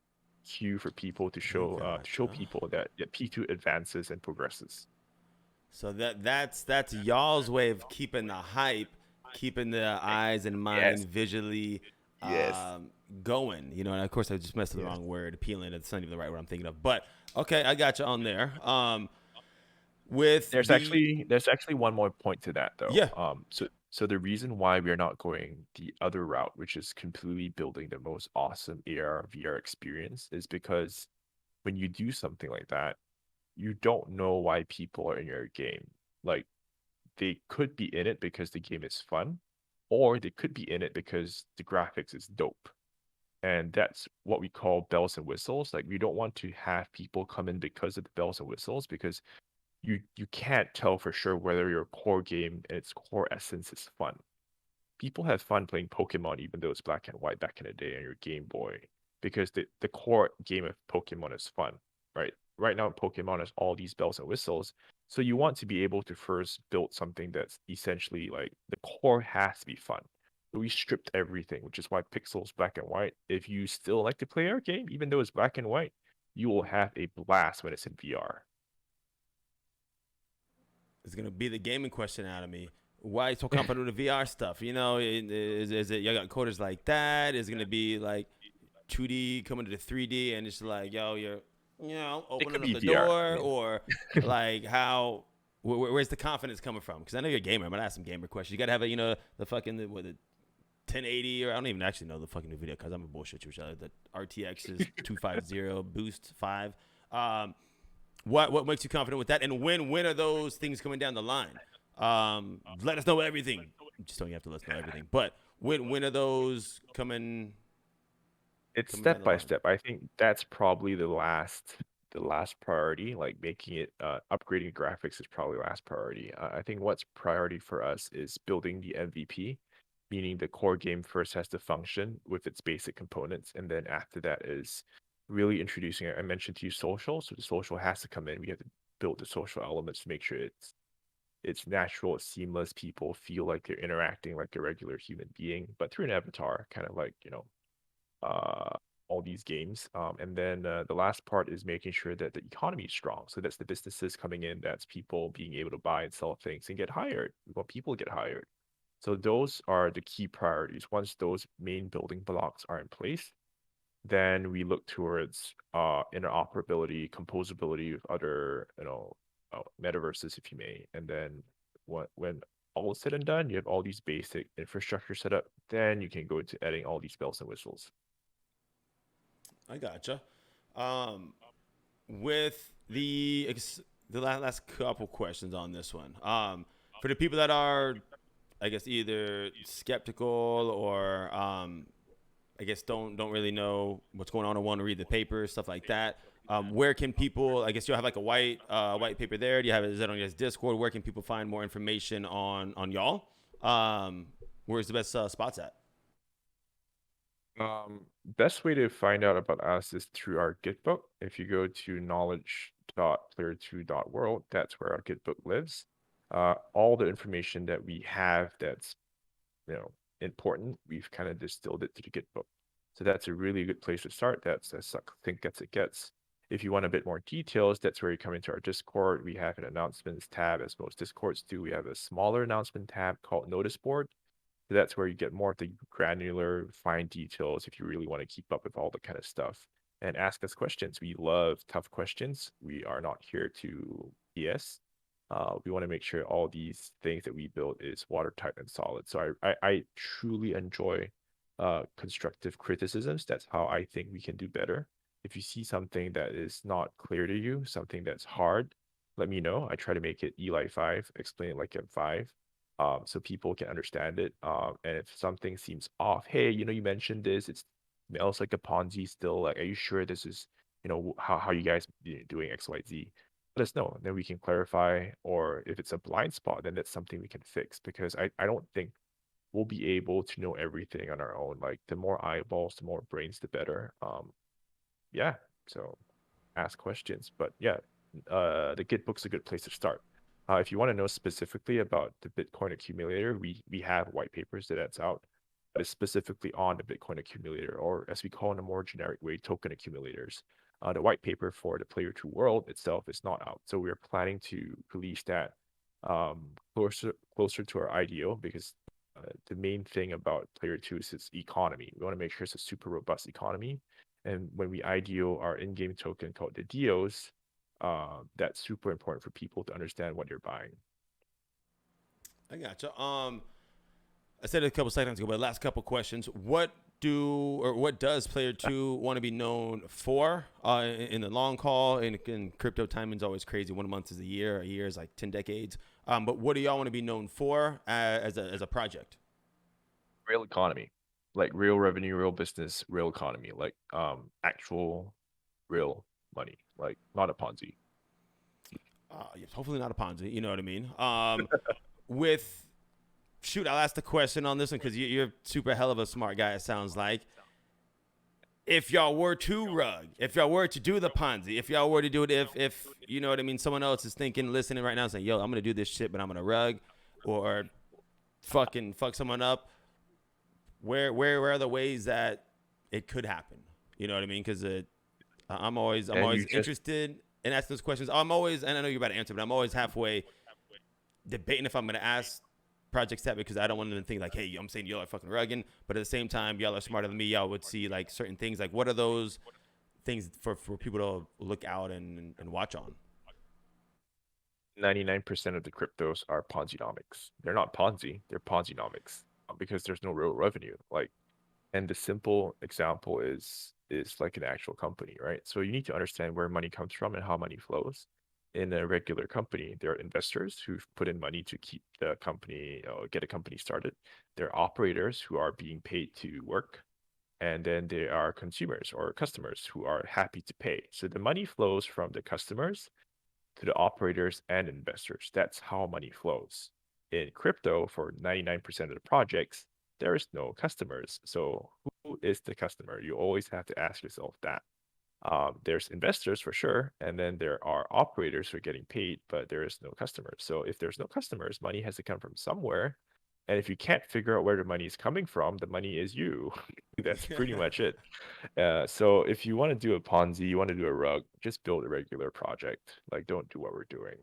B: cue for people to
A: I
B: show
A: gotcha.
B: people that P2 advances and progresses.
A: So that's y'all's way of keeping the hype, keeping the eyes and
B: Yes,
A: mind visually
B: yes,
A: um, going. And of course I just messed with the
B: yes.
A: wrong word, appealing. That's not even the right word I'm thinking of. But okay, I got you on there. With the
B: There's actually one more point to that though.
A: yeah,
B: So the reason why we're not going the other route, which is completely building the most awesome AR VR experience, is because when you do something like that, you don't know why people are in your game. Like they could be in it because the game is fun, or they could be in it because the graphics is dope. And that's what we call bells and whistles. Like we don't want to have people come in because of the bells and whistles, because you can't tell for sure whether your core game and its core essence is fun. People have fun playing Pokemon, even though it's black and white back in the day on your Game Boy, because the core game of Pokemon is fun, right? Right now, Pokemon has all these bells and whistles. So you want to be able to first build something that's essentially like the core has to be fun. So we stripped everything, which is why Pixel's black and white. If you still like to play our game, even though it's black and white, you will have a blast when it's in VR.
A: it's gonna be the gaming question out of me. Why are you so confident with the VR stuff? Is it you got coders like that? Is it gonna be like 2D coming to the 3D and it's like, yo, you're,
B: It could
A: opening up
B: be
A: the
B: VR. I
A: door,
B: mean,
A: or like where's the confidence coming from? Because I know you're a gamer. I'm gonna ask some gamer questions. You gotta have the fucking the 1080, or I don't even actually know the fucking new video because I'm a bullshit you. The RTX is 250 Boost 5. What makes you confident with that? And when are those things coming down the line? Let us know everything. Just don't you have to let us know everything. But when are those
B: it's
A: coming down
B: step
A: the
B: by
A: line?
B: step. I think that's probably the last priority. Like making it upgrading graphics is probably last priority. I think what's priority for us is building the MVP, meaning the core game first has to function with its basic components, and then after that is really introducing. I mentioned to you social, so the social has to come in. We have to build the social elements to make sure it's natural, it's seamless. People feel like they're interacting like a regular human being, but through an avatar, kind of like uh, all these games. And then the last part is making sure that the economy is strong. So that's the businesses coming in, that's people being able to buy and sell things and get hired. We want people to get hired. So those are the key priorities. Once those main building blocks are in place, then we look towards interoperability, composability with other, metaverses, if you may. And then when all is said and done, you have all these basic infrastructure set up, then you can go into adding all these bells and whistles.
A: I gotcha. Um, with the last couple questions on this one. For the people that are, I guess, either skeptical or I guess don't really know what's going on or want to read the paper, stuff like that. Where can people? I guess you'll have like a white paper there. Do you have, is that on your Discord? Where can people find more information on y'all? Where's the best spots at?
B: Best way to find out about us is through our Gitbook. If you go to knowledge.player2.world, that's where our Gitbook lives. All the information that we have that's you know important, we've kind of distilled it to the Gitbook. So that's a really good place to start. That's as suck think gets it gets. If you want a bit more details, that's where you come into our Discord. We have an announcements tab, as most Discords do. We have a smaller announcement tab called Notice Board. So that's where you get more of the granular, fine details if you really want to keep up with all the kind of stuff. And ask us questions. We love tough questions. We are not here to BS. We want to make sure all these things that we build is watertight and solid. So I truly enjoy constructive criticisms. That's how I think we can do better. If you see something that is not clear to you, something that's hard, let me know. I try to make it Eli 5, explain it like M5, so people can understand it. And if something seems off, hey, you mentioned this, it smells like a Ponzi still. Like, are you sure this is, how you guys doing X, Y, Z? Let us know. Then we can clarify, or if it's a blind spot, then that's something we can fix. Because I don't think we'll be able to know everything on our own. Like the more eyeballs, the more brains, the better. Yeah. So ask questions. But yeah, the Gitbook's a good place to start. If you want to know specifically about the Bitcoin accumulator, we have white papers that's out that is specifically on the Bitcoin accumulator, or as we call in a more generic way, token accumulators. The white paper for the Player2 world itself is not out, so we're planning to release that closer to our IDO, because the main thing about Player2 is its economy. We want to make sure it's a super robust economy, and when we IDO our in-game token called the DOs, that's super important for people to understand what you're buying.
A: I gotcha. I said it a couple seconds ago, but last couple questions. What does Player2 want to be known for in the long haul? In crypto, timing's always crazy. 1 month is a year is like 10 decades. But what do y'all want to be known for as a project?
B: Real economy, like real revenue, real business, real economy, like actual real money, like not a Ponzi.
A: Hopefully not a Ponzi. You know what I mean? With shoot, I'll ask the question on this one because you're super hell of a smart guy. It sounds like. If y'all were to rug, if y'all were to do the Ponzi, if y'all were to do it, if you know what I mean, someone else is thinking, listening right now, saying, "Yo, I'm gonna do this shit, but I'm gonna rug, or fucking fuck someone up." Where are the ways that it could happen? You know what I mean? Because I'm
B: And
A: always
B: you just
A: interested in asking those questions. I'm always, and I know you're about to answer, but I'm always halfway debating if I'm gonna ask Project Step because I don't want them to think like, hey, I'm saying y'all are fucking rugging, but at the same time, y'all are smarter than me. Y'all would see like certain things. Like, what are those things for people to look out and watch on?
B: 99% of the cryptos are Ponzi-nomics. They're not Ponzi, they're Ponzi-nomics, because there's no real revenue. Like, and the simple example is like an actual company, right? So you need to understand where money comes from and how money flows. In a regular company, there are investors who've put in money to keep the company, get a company started. There are operators who are being paid to work. And then there are consumers or customers who are happy to pay. So the money flows from the customers to the operators and investors. That's how money flows. In crypto, for 99% of the projects, there is no customers. So who is the customer? You always have to ask yourself that. There's investors for sure, and then there are operators who are getting paid, but there is no customers. So if there's no customers, money has to come from somewhere. And if you can't figure out where the money is coming from, the money is you. That's pretty much it. So if you want to do a Ponzi, you want to do a rug, just build a regular project. Like, don't do what we're doing.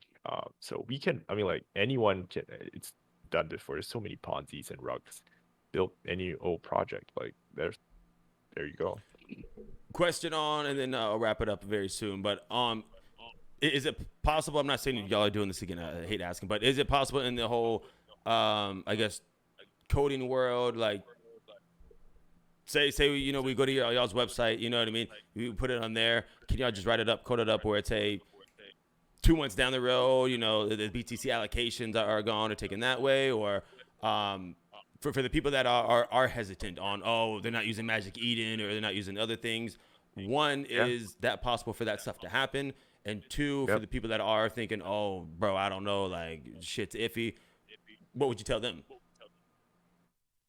B: So we can, I mean, like anyone can, it's done before. There's so many Ponzi's and rugs. Build any old project. Like there you go.
A: Question on, and then I'll wrap it up very soon. But is it possible? I'm not saying y'all are doing this again. I hate asking, but is it possible in the whole, I guess, coding world, like say we go to y'all's website, you know what I mean? We put it on there. Can y'all just write it up, code it up, where it's a 2 months down the road, the BTC allocations are gone or taken that way, or for the people that are hesitant on, oh, they're not using Magic Eden or they're not using other things. One,
B: Yeah.
A: is that possible for that stuff to happen? And two, for
B: Yep.
A: the people that are thinking, oh, bro, I don't know, like shit's iffy. What would you tell them?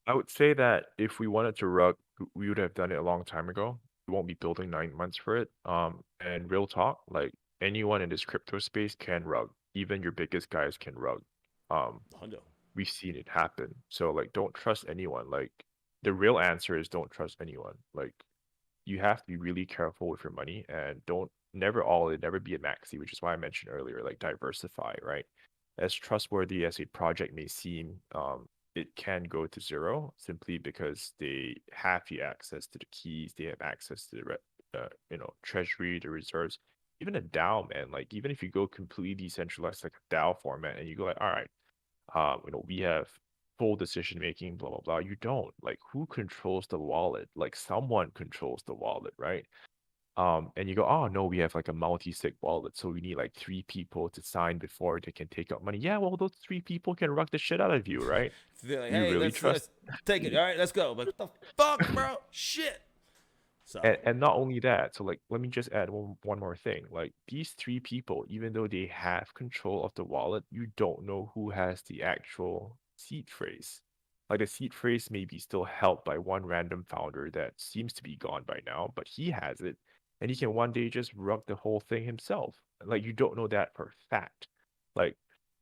B: I would say that if we wanted to rug, we would have done it a long time ago. We won't be building 9 months for it. And real talk, like anyone in this crypto space can rug. Even your biggest guys can rug. Um,
A: Hundo.
B: we've seen it happen. So like, don't trust anyone. Like, the real answer is don't trust anyone. Like, you have to be really careful with your money and don't never all in, never be a maxi, which is why I mentioned earlier, like diversify, right? As trustworthy as a project may seem, it can go to zero simply because they have the access to the keys, they have access to the treasury, the reserves, even a DAO, man. Like even if you go completely decentralized, like a DAO format, and you go like, all right, we have full decision making, blah blah blah. You don't. Like who controls the wallet? Like someone controls the wallet, right? And you go, oh no, we have like a multi-sig wallet, so we need like 3 people to sign before they can take out money. Yeah, well, those 3 people can rug the shit out of you, right?
A: They're like,
B: You
A: hey,
B: really
A: let's
B: trust
A: take it. All right, let's go. But what the fuck, bro? Shit. So
B: and not only that, so like let me just add one more thing. Like these 3 people, even though they have control of the wallet, you don't know who has the actual seed phrase. Like the seed phrase may be still held by one random founder that seems to be gone by now, but he has it, and he can one day just rug the whole thing himself. Like you don't know that for a fact. Like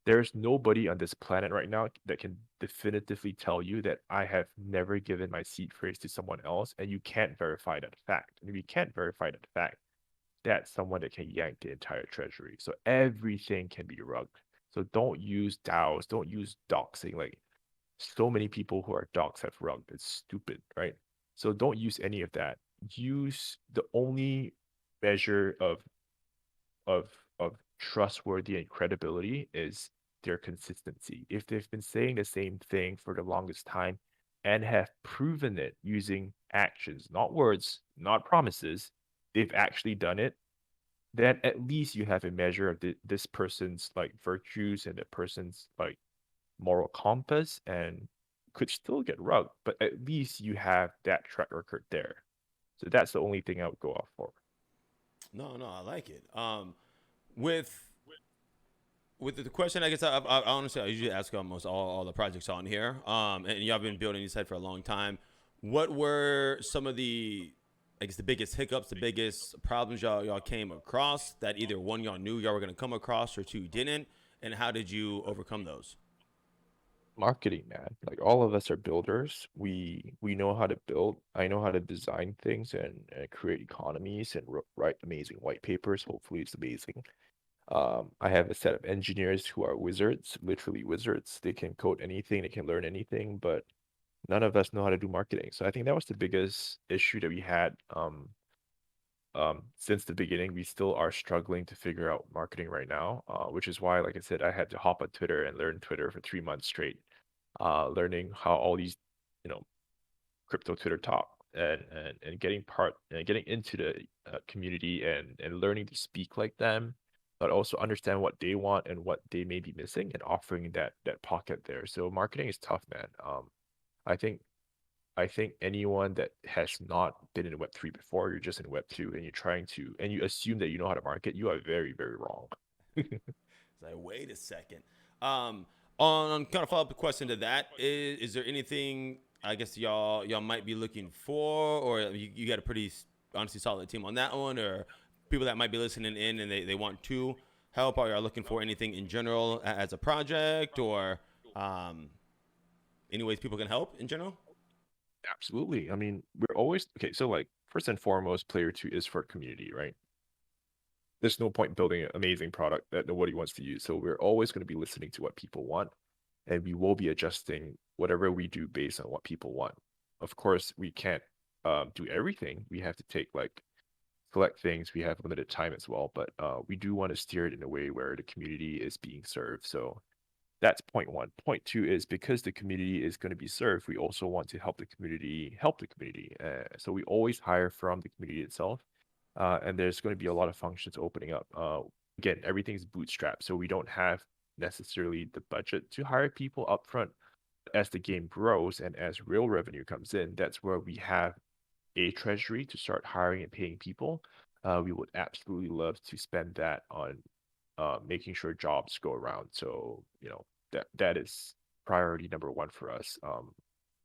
B: there's nobody on this planet right now that can definitively tell you that I have never given my seed phrase to someone else, and you can't verify that fact. And if you can't verify that fact, that's someone that can yank the entire treasury. So everything can be rugged. So don't use DAOs, don't use doxing. Like so many people who are docs have rugged. It's stupid, right? So don't use any of that. Use the only measure of of trustworthy and credibility is their consistency. If they've been saying the same thing for the longest time and have proven it using actions, not words, not promises, they've actually done it, then at least you have a measure of this person's like virtues and the person's like moral compass and could still get rugged, but at least you have that track record there. So that's the only thing I would go off for.
A: no, no, I like it. With the question, I guess I honestly I usually ask almost all the projects on here. And y'all been building these site for a long time. What were some of the, I guess, the biggest hiccups, the biggest problems y'all came across that either one y'all knew y'all were gonna come across or two didn't, and how did you overcome those?
B: Marketing, man. Like all of us are builders. We know how to build. I know how to design things and create economies and write amazing white papers. Hopefully, it's amazing. I have a set of engineers who are wizards, literally wizards. They can code anything, they can learn anything, but none of us know how to do marketing. So I think that was the biggest issue that we had. Since the beginning, we still are struggling to figure out marketing right now, which is why, like I said, I had to hop on Twitter and learn Twitter for 3 months straight, learning how all these, you know, crypto Twitter talk and getting part and getting into the community and learning to speak like them, but also understand what they want and what they may be missing and offering that pocket there. So marketing is tough, man. I think I think anyone that has not been in Web3 before, you're just in Web2 and you're trying to and you assume that you know how to market, you are very, very wrong.
A: It's like, wait a second. On kind of follow up question to that, is there anything I guess y'all might be looking for, or you got a pretty honestly solid team on that one, or people that might be listening in and they want to help, or are looking for anything in general as a project, or um, any ways people can help in general?
B: Absolutely. I mean, we're always okay. So, like, first and foremost, Player2 is for community, right? There's no point building an amazing product that nobody wants to use. So, we're always going to be listening to what people want, and we will be adjusting whatever we do based on what people want. Of course, we can't do everything. We have to take like select things. We have limited time as well, but we do want to steer it in a way where the community is being served. So that's point one. Point two is because the community is going to be served, we also want to help the community help the community. So we always hire from the community itself, and there's going to be a lot of functions opening up. Again, everything's bootstrapped, so we don't have necessarily the budget to hire people upfront. As the game grows and as real revenue comes in, that's where we have a treasury to start hiring and paying people. We would absolutely love to spend that on making sure jobs go around. So, that is priority number one for us.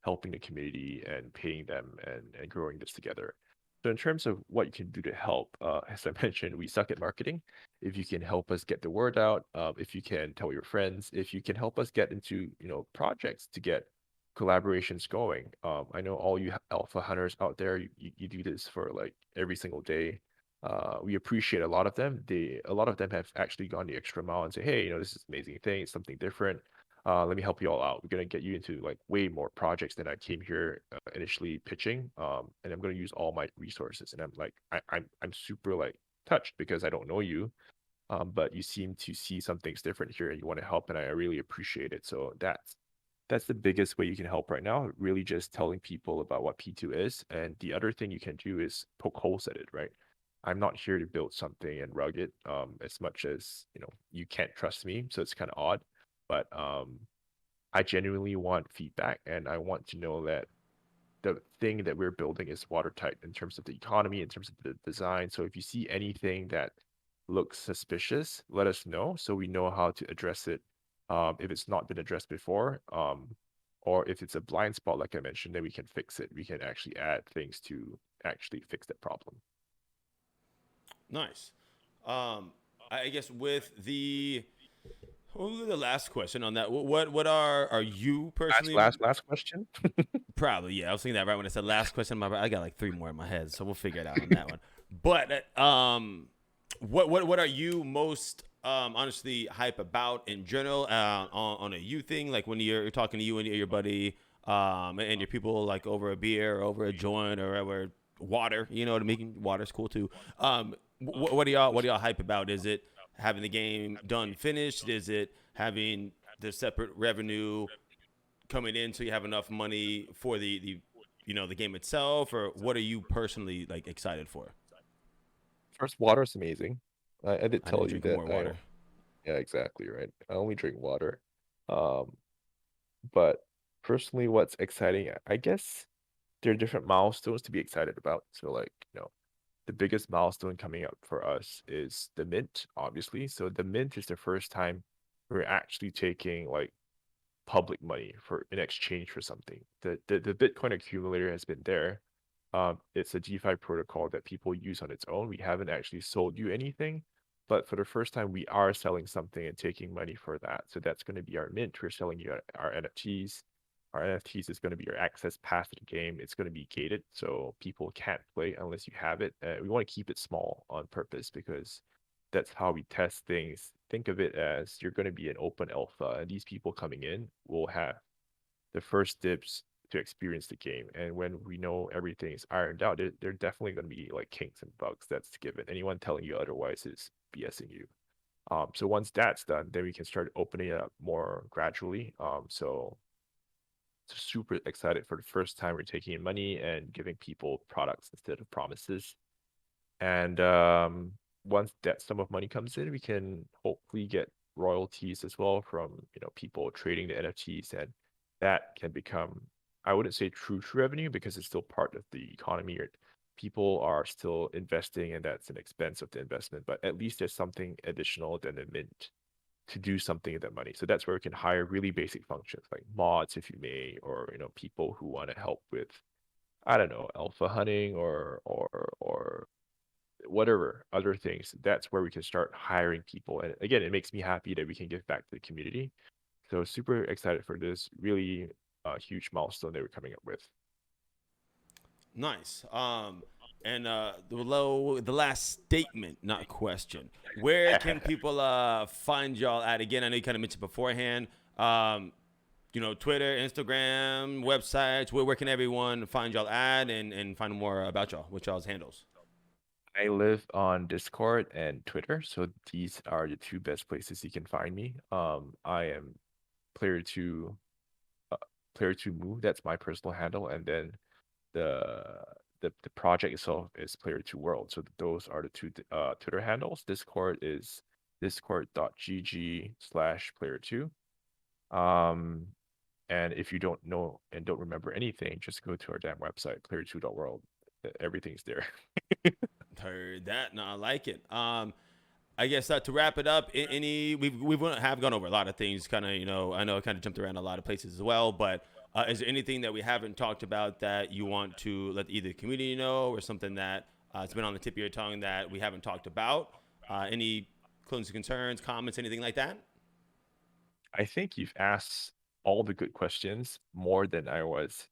B: helping the community and paying them and growing this together. So in terms of what you can do to help, as I mentioned, we suck at marketing. If you can help us get the word out, if you can tell your friends, if you can help us get into projects to get collaborations going. I know all you alpha hunters out there, you do this for like every single day. We appreciate a lot of them. A lot of them have actually gone the extra mile and say, hey, this is an amazing thing. It's something different. Let me help you all out. We're gonna get you into like way more projects than I came here initially pitching. And I'm gonna use all my resources. And I'm like, I'm super like touched because I don't know you, but you seem to see some things different here and you want to help, and I really appreciate it. So that's the biggest way you can help right now. Really, just telling people about what P2 is, and the other thing you can do is poke holes at it. Right. I'm not here to build something and rug it. As much as you can't trust me, so it's kind of odd. But I genuinely want feedback, and I want to know that the thing that we're building is watertight in terms of the economy, in terms of the design. So if you see anything that looks suspicious, let us know so we know how to address it. If it's not been addressed before, or if it's a blind spot, like I mentioned, then we can fix it. We can actually add things to actually fix that problem.
A: Nice. I guess with the last question on that, what are you personally?
B: Last question.
A: Probably, yeah. I was thinking that right when I said last question. I got like three more in my head, so we'll figure it out on that one. But what are you most honestly hype about in general on a you thing? Like when you're talking to you and your buddy and your people like over a beer, or over a joint, or over water. Making water's cool too. What are y'all hype about? Is it having the game done finished? Is it having the separate revenue coming in so you have enough money for the game itself, or what are you personally like excited for?
B: First, water's amazing. I did
A: I need to
B: tell you
A: drink
B: that
A: more water.
B: yeah, exactly right. I only drink water. Um, but personally, what's exciting, I guess there are different milestones to be excited about. So like, the biggest milestone coming up for us is the mint, obviously. So the mint is the first time we're actually taking like public money for in exchange for something. The Bitcoin accumulator has been there. It's a DeFi protocol that people use on its own. We haven't actually sold you anything, but for the first time, we are selling something and taking money for that. So that's going to be our mint. We're selling you our NFTs. Our NFTs is going to be your access pass to the game. It's going to be gated, so people can't play unless you have it. We want to keep it small on purpose because that's how we test things. Think of it as you're going to be an open alpha, and these people coming in will have the first dibs to experience the game. And when we know everything is ironed out, they're definitely going to be like kinks and bugs. That's given. Anyone telling you otherwise is BSing you. So once that's done, then we can start opening it up more gradually. So super excited for the first time we're taking in money and giving people products instead of promises. And once that sum of money comes in, we can hopefully get royalties as well from people trading the NFTs, and that can become, I wouldn't say true revenue because it's still part of the economy. Or people are still investing, and that's an expense of the investment. But at least there's something additional than a mint to do something with that money. So that's where we can hire really basic functions like mods, if you may, or people who want to help with, I don't know, alpha hunting or whatever other things. That's where we can start hiring people. And again, it makes me happy that we can give back to the community. So super excited for this really huge milestone that we're coming up with.
A: Nice. And the last statement, not question. Where can people find y'all at? Again, I know you kind of mentioned beforehand. Twitter, Instagram, websites. Where can everyone find y'all at and find more about y'all? What y'all's handles?
B: I live on Discord and Twitter, so these are the two best places you can find me. I am player2 uh, player2 move. That's my personal handle, and then the the project itself is player2 world. So those are the two Twitter handles. Discord is discord.gg/player2. Um, and if you don't know and don't remember anything, just go to our damn website, player2.world. Everything's there.
A: Heard that. No, I like it. I guess to wrap it up, any have gone over a lot of things. Kind of, I know I kind of jumped around a lot of places as well, but Is there anything that we haven't talked about that you want to let either the community know, or something that it's been on the tip of your tongue that we haven't talked about? Any closing concerns, comments, anything like that?
B: I think you've asked all the good questions more than I was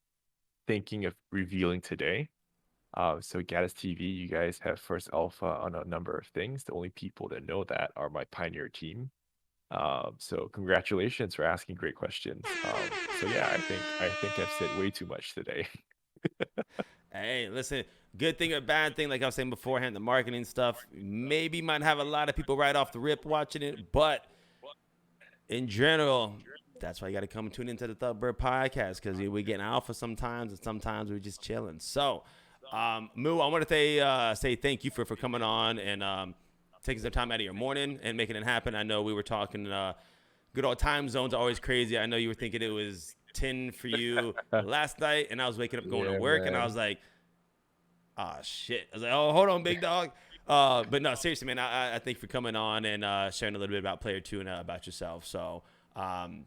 B: thinking of revealing today. So Gaddis TV, you guys have first alpha on a number of things. The only people that know that are my Pioneer team. So congratulations for asking great questions. So yeah, I think I've said way too much today.
A: Hey, listen, good thing or bad thing, like I was saying beforehand, the marketing stuff maybe might have a lot of people right off the rip watching it, but in general, that's why you got to come and tune into the Thug Bird podcast, because we getting alpha sometimes, and sometimes we're just chilling. So, Moo, I want to say thank you for coming on and taking some time out of your morning and making it happen. I know we were talking good old time zones are always crazy. I know you were thinking it was 10 for you last night, and I was waking up going to work, and I was like, oh, shit. I was like, oh, hold on, big dog. But no, seriously, man, I thank you for coming on and sharing a little bit about Player2 and about yourself. So on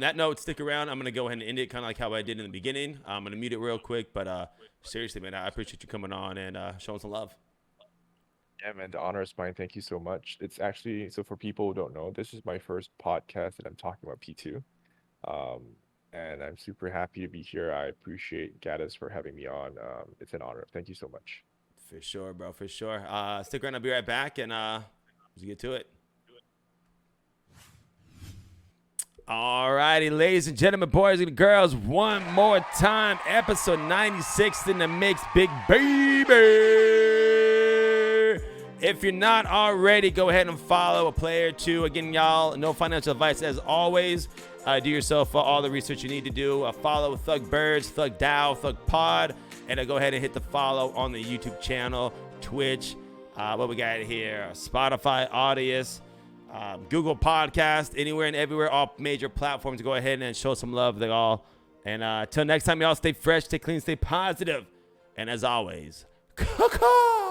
A: that note, stick around. I'm going to go ahead and end it kind of like how I did in the beginning. I'm going to mute it real quick. But seriously, man, I appreciate you coming on and showing some love.
B: Yeah, man, the honor is mine. Thank you so much. It's actually, so for people who don't know, this is my first podcast that I'm talking about P2. And I'm super happy to be here. I appreciate Gaddis for having me on. It's an honor. Thank you so much.
A: For sure, bro. For sure. Stick around. I'll be right back, and let's get to it. All righty, ladies and gentlemen, boys and girls, one more time. Episode 96 in the mix, big baby. If you're not already, go ahead and follow a Player2. Again, y'all, no financial advice as always. Do yourself all the research you need to do. Follow Thug Birds, Thug Dow, Thug Pod, and go ahead and hit the follow on the YouTube channel, Twitch. What we got here? Spotify, Audius, Google Podcast, anywhere and everywhere, all major platforms. Go ahead and show some love to all. And until next time, y'all, stay fresh, stay clean, stay positive. And as always, caw-caw.